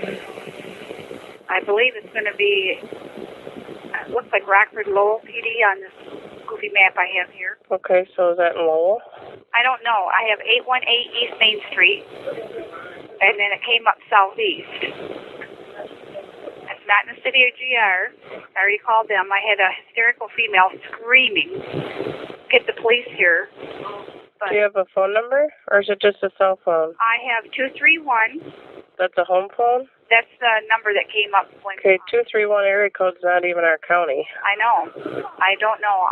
I believe it's going to be, it looks like Rockford Lowell PD on this goofy map I have here. Okay, so is that in Lowell? I don't know. I have 818 East Main Street, and then it came up southeast. It's not in the city of GR. I already called them. I had a hysterical female screaming, "Get the police here." But do you have a phone number, or is it just a cell phone? I have 231. That's a home phone? That's the number that came up. Okay, 231 area code's not even our county. I know. I don't know.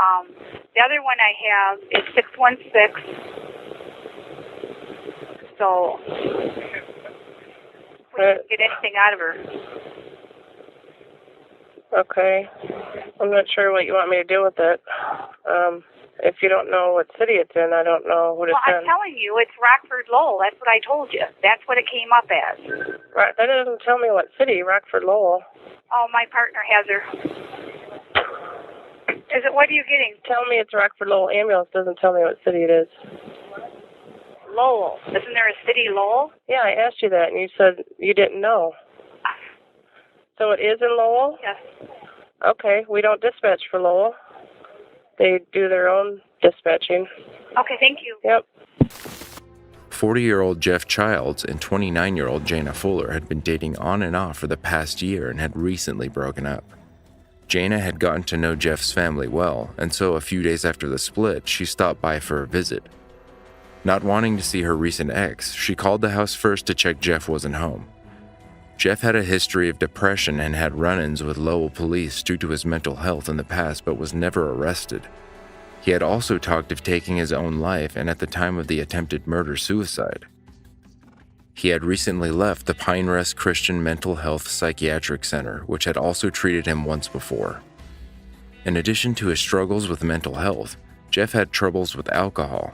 The other one I have is 616. So, we didn't get anything out of her. Okay. I'm not sure what you want me to do with it. If you don't know what city it's in, I don't know who to send. Well, I'm telling you, it's Rockford Lowell. That's what I told you. That's what it came up as. Right. That doesn't tell me what city, Rockford Lowell. Oh, my partner has her. Is it, what are you getting? Tell me it's Rockford Lowell ambulance. Doesn't tell me what city it is. Lowell. Isn't there a city Lowell? Yeah, I asked you that, and you said you didn't know. So it is in Lowell? Yes. Okay, we don't dispatch for Lowell. They do their own dispatching. Okay, thank you. Yep. 40-year-old Jeff Childs and 29-year-old Jana Fuller had been dating on and off for the past year and had recently broken up. Jana had gotten to know Jeff's family well, and so a few days after the split, she stopped by for a visit. Not wanting to see her recent ex, she called the house first to check Jeff wasn't home. Jeff had a history of depression and had run-ins with Lowell police due to his mental health in the past, but was never arrested. He had also talked of taking his own life, and at the time of the attempted murder-suicide. He had recently left the Pine Rest Christian Mental Health Psychiatric Center, which had also treated him once before. In addition to his struggles with mental health, Jeff had troubles with alcohol.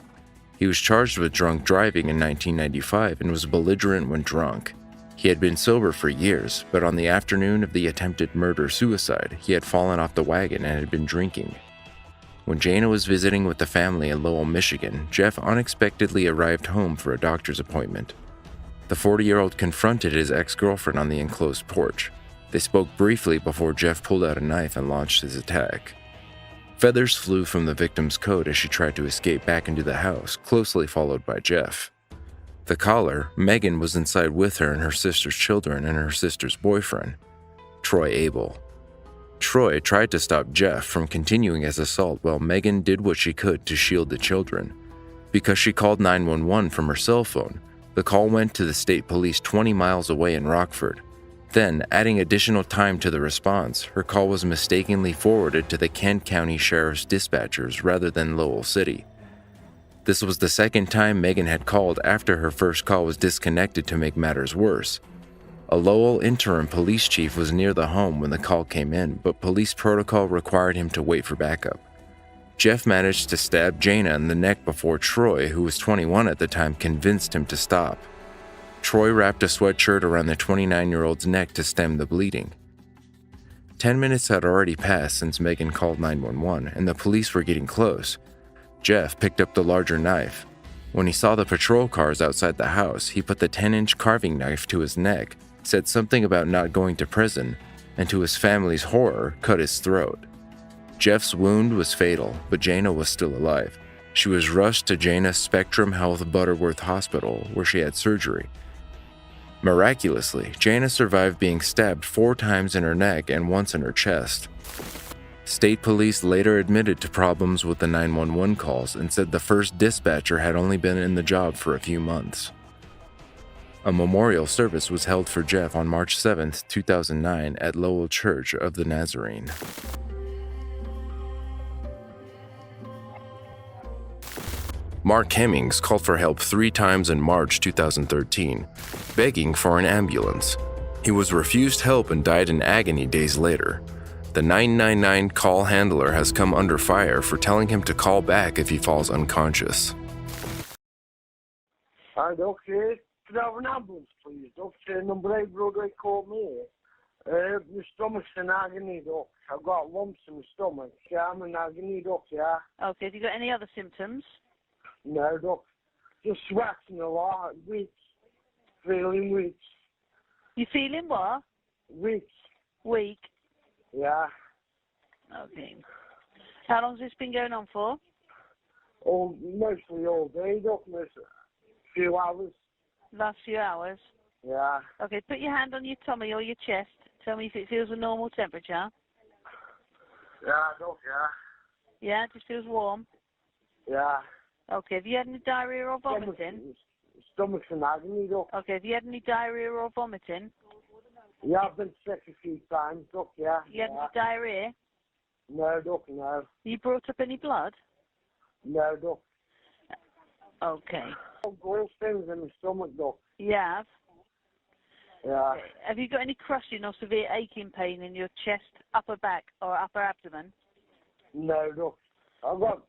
He was charged with drunk driving in 1995 and was belligerent when drunk. He had been sober for years, but on the afternoon of the attempted murder-suicide, he had fallen off the wagon and had been drinking. When Jana was visiting with the family in Lowell, Michigan, Jeff unexpectedly arrived home for a doctor's appointment. The 40-year-old confronted his ex-girlfriend on the enclosed porch. They spoke briefly before Jeff pulled out a knife and launched his attack. Feathers flew from the victim's coat as she tried to escape back into the house, closely followed by Jeff. The caller, Megan, was inside with her and her sister's children and her sister's boyfriend, Troy Abel. Troy tried to stop Jeff from continuing his assault while Megan did what she could to shield the children. Because she called 911 from her cell phone, the call went to the state police 20 miles away in Rockford. Then, adding additional time to the response, her call was mistakenly forwarded to the Kent County Sheriff's dispatchers rather than Lowell City. This was the second time Megan had called after her first call was disconnected to make matters worse. A Lowell interim police chief was near the home when the call came in, but police protocol required him to wait for backup. Jeff managed to stab Jana in the neck before Troy, who was 21 at the time, convinced him to stop. Troy wrapped a sweatshirt around the 29-year-old's neck to stem the bleeding. 10 minutes had already passed since Megan called 911, and the police were getting close. Jeff picked up the larger knife. When he saw the patrol cars outside the house, he put the 10-inch carving knife to his neck, said something about not going to prison, and to his family's horror, cut his throat. Jeff's wound was fatal, but Jana was still alive. She was rushed to Jana Spectrum Health Butterworth Hospital, where she had surgery. Miraculously, Jana survived being stabbed 4 times in her neck and once in her chest. State police later admitted to problems with the 911 calls and said the first dispatcher had only been in the job for a few months. A memorial service was held for Jeff on March 7, 2009 at Lowell Church of the Nazarene. Mark Hemmings called for help 3 times in March 2013, begging for an ambulance. He was refused help and died in agony days later. The 999 call handler has come under fire for telling him to call back if he falls unconscious. Hi, Doctor. Could I have an ambulance, please? Doctor, number 8 Broadway called me. My stomach's in agony, Doc. I've got lumps in my stomach. Yeah, I'm in agony, Doc, yeah. Okay, have you got any other symptoms? No, Doc. Just sweating a lot. Weak. Feeling weak. You feeling what? Weak. Weak? Yeah. Okay. How long's this been going on for? Mostly all day, Doc. A few hours. Last few hours? Yeah. Okay, put your hand on your tummy or your chest. Tell me if it feels a normal temperature. Yeah, Doc, yeah. Yeah, it just feels warm? Yeah. Okay, have you had any diarrhea or vomiting? Stomach's in agony, Doc. Okay, have you had any diarrhea or vomiting? Yeah, I've been sick a few times, Doc, yeah. You had any diarrhea? No, Doc, no. You brought up any blood? No, Doc. Okay. Gallstones in my stomach, Doc. You have? Yeah. Okay. Have you got any crushing or severe aching pain in your chest, upper back, or upper abdomen? No, Doc. I've got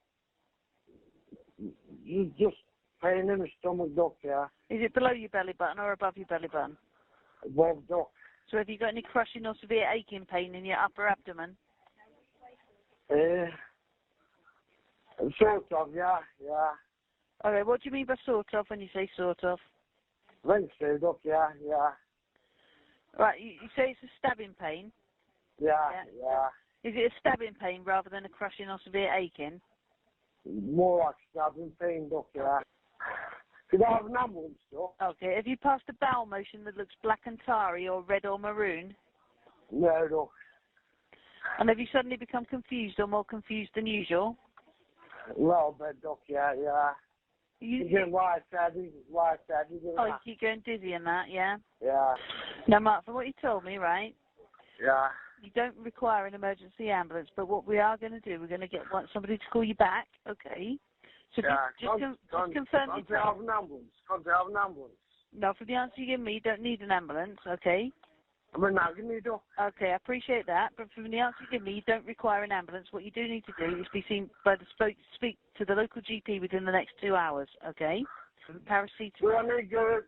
just pain in my stomach, Doc, yeah. Is it below your belly button or above your belly button? Above, Doc. So have you got any crushing or severe aching pain in your upper abdomen? Sort of, yeah, yeah. Okay, what do you mean by sort of when you say sort of? I think so, Doc, yeah, yeah. Right, you say it's a stabbing pain? Yeah, yeah. Is it a stabbing pain rather than a crushing or severe aching? More like stabbing pain, Doc, yeah. Could I have an ambulance, Doc? Okay, have you passed a bowel motion that looks black and tarry or red or maroon? No, Doc. And have you suddenly become confused or more confused than usual? A little bit, Doc, yeah, yeah. You get lightheaded. Oh, you keep going dizzy and that, yeah? Yeah. Now, Mark, from what you told me, right? Yeah. You don't require an emergency ambulance, but what we are going to do, we're going to want somebody to call you back, okay? So yeah. just confirm Can't I have an ambulance? Can't I have an ambulance? No, for the answer you give me, you don't need an ambulance, okay? I'm in agony, Doc. Okay, I appreciate that, but from the answer you give me, you don't require an ambulance. What you do need to do is be seen by speak to the local GP within the next 2 hours, okay? Paracetamol. Do I need to go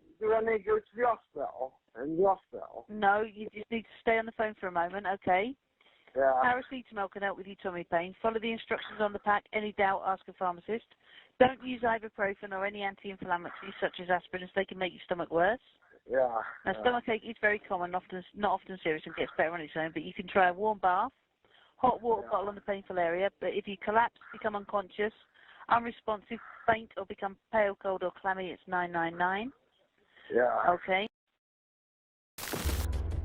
to the hospital? In the hospital? No, you just need to stay on the phone for a moment, okay? Yeah. Paracetamol can help with your tummy pain. Follow the instructions on the pack. Any doubt, ask a pharmacist. Don't use ibuprofen or any anti-inflammatories such as aspirin, as they can make your stomach worse. Yeah. Now, stomachache is very common, not often serious, and gets better on its own, but you can try a warm bath, hot water bottle on the painful area, but if you collapse, become unconscious, unresponsive, faint, or become pale, cold, or clammy, it's 999. Yeah. Okay.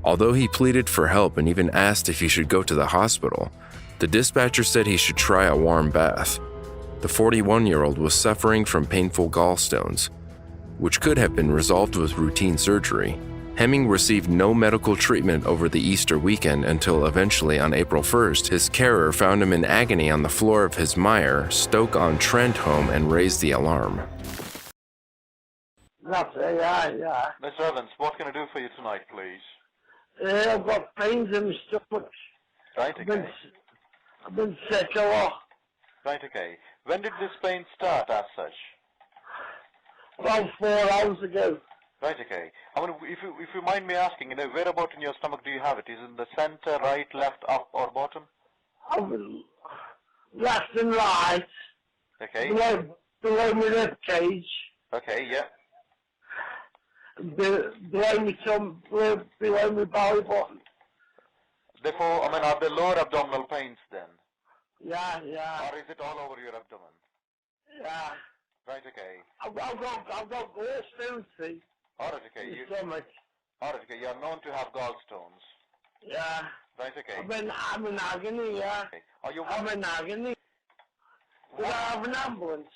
Although he pleaded for help and even asked if he should go to the hospital, the dispatcher said he should try a warm bath. The 41-year-old was suffering from painful gallstones, which could have been resolved with routine surgery. Hemming received no medical treatment over the Easter weekend until eventually on April 1st, his carer found him in agony on the floor of his Meyer, Stoke-on-Trent home and raised the alarm. That's it, yeah. Mr. Evans, what can I do for you tonight, please? I've got pains in my stomach. Right, okay. I've been sick a lot. Right, okay. When did this pain start as such? About 4 hours ago. Right, okay. I mean, if you mind me asking, where about in your stomach do you have it? Is it in the center, right, left, up, or bottom? Left and right. Okay. Below my rib cage. Okay, yeah. Below my belly button. Therefore, I mean, are there lower abdominal pains then? Yeah. Or is it all over your abdomen? Yeah. Right, okay. I've got gallstones, see. Alright, okay. Stomach. Alright, okay. You're known to have gallstones. Yeah. Right, okay. I'm in agony, yeah. Okay. I'm in agony. Could I have an ambulance?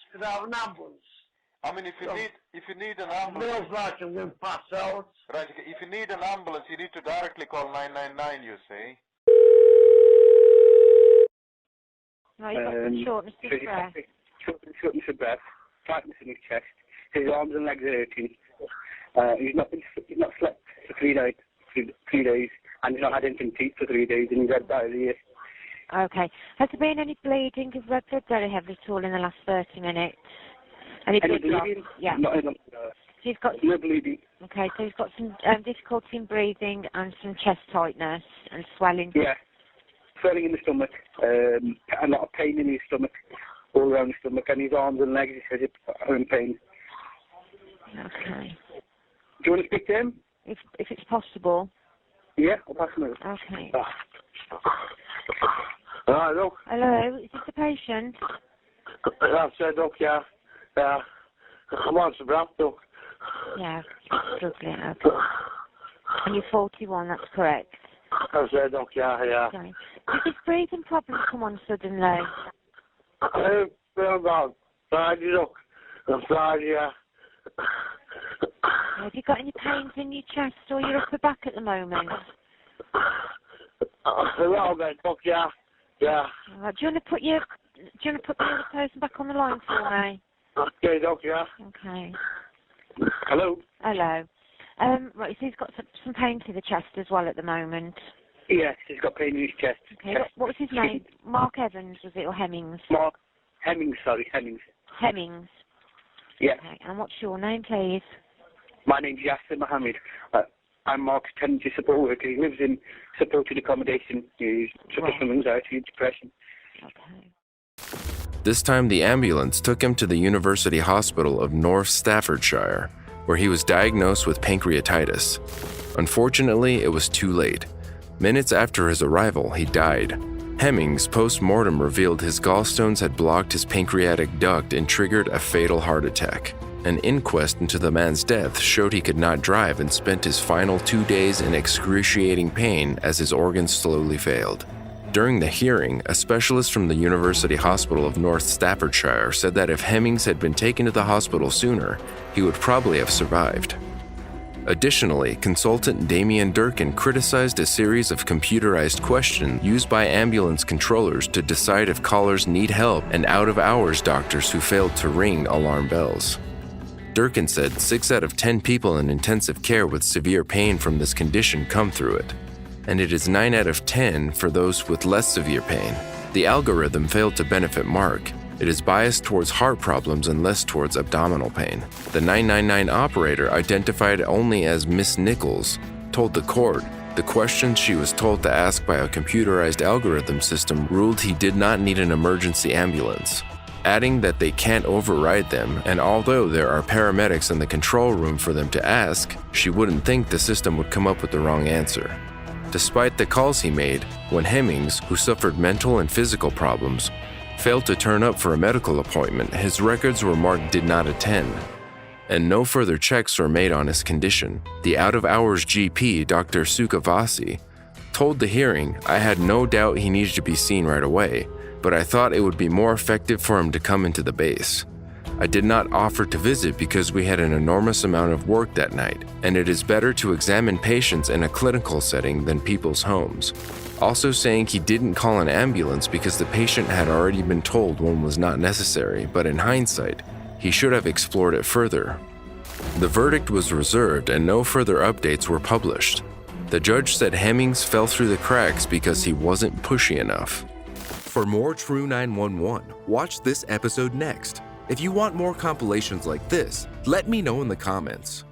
I mean, if you need an ambulance... Feels like I'm going to pass out. Right, okay. If you need an ambulance, you need to directly call 999, you see. No, you've got some shortness of breath. Shortness of breath, tightness in his chest, his arms and legs are hurting. He's not slept for 3 days, and he's not had anything to eat for 3 days, and he's had diarrhea. Okay. Has there been any bleeding of red blood very heavily at all in the last 30 minutes? Any bleeding? Yeah. No. So he's got no bleeding. Okay, so he's got some difficulty in breathing and some chest tightness and swelling. Yeah. Swelling in the stomach, a lot of pain in his stomach, all around his stomach, and his arms and legs, he says are in pain. Okay. Do you want to speak to him? If it's possible. Yeah, I'll pass him over. Okay. Hello? Hello, is this the patient? That's Doc, yeah. I'm on some breath, Doc. Yeah, struggling, okay. And you're 41, that's correct? That's Doc, yeah. Okay. Did this breathing problem come on suddenly? About Friday, Doc. On Friday, yeah. Have you got any pains in your chest or your upper back at the moment? A little bit, Doc, yeah. Yeah. Do you want to put the other person back on the line for me? Okay, Doc, yeah. Okay. Hello? Hello. Right, so he's got some pain to the chest as well at the moment. Yes, he's got pain in his chest. Okay, what was his name? Mark Evans, was it, or Hemmings? Mark Hemmings, sorry, Hemmings. Hemmings. Yeah. Okay, and what's your name, please? My name's Yasser Mohammed. I'm Mark's tenancy support worker. He lives in supported accommodation. He suffers from anxiety and depression. Okay. This time, the ambulance took him to the University Hospital of North Staffordshire, where he was diagnosed with pancreatitis. Unfortunately, it was too late. Minutes after his arrival, he died. Hemmings' post-mortem revealed his gallstones had blocked his pancreatic duct and triggered a fatal heart attack. An inquest into the man's death showed he could not drive and spent his final 2 days in excruciating pain as his organs slowly failed. During the hearing, a specialist from the University Hospital of North Staffordshire said that if Hemmings had been taken to the hospital sooner, he would probably have survived. Additionally, consultant Damien Durkin criticized a series of computerized questions used by ambulance controllers to decide if callers need help and out-of-hours doctors who failed to ring alarm bells. Durkin said 6 out of 10 people in intensive care with severe pain from this condition come through it, and it is 9 out of 10 for those with less severe pain. The algorithm failed to benefit Mark. It is biased towards heart problems and less towards abdominal pain. The 999 operator, identified only as Miss Nichols, told the court the questions she was told to ask by a computerized algorithm system ruled he did not need an emergency ambulance, adding that they can't override them, and although there are paramedics in the control room for them to ask, she wouldn't think the system would come up with the wrong answer. Despite the calls he made, when Hemmings, who suffered mental and physical problems, failed to turn up for a medical appointment, his records were marked did not attend, and no further checks were made on his condition. The out-of-hours GP, Dr. Sukhavasi, told the hearing, "I had no doubt he needed to be seen right away, but I thought it would be more effective for him to come into the base. I did not offer to visit because we had an enormous amount of work that night, and it is better to examine patients in a clinical setting than people's homes. Also saying he didn't call an ambulance because the patient had already been told one was not necessary, but in hindsight, he should have explored it further. The verdict was reserved and no further updates were published. The judge said Hemmings fell through the cracks because he wasn't pushy enough. For more True 911, watch this episode next. If you want more compilations like this, let me know in the comments.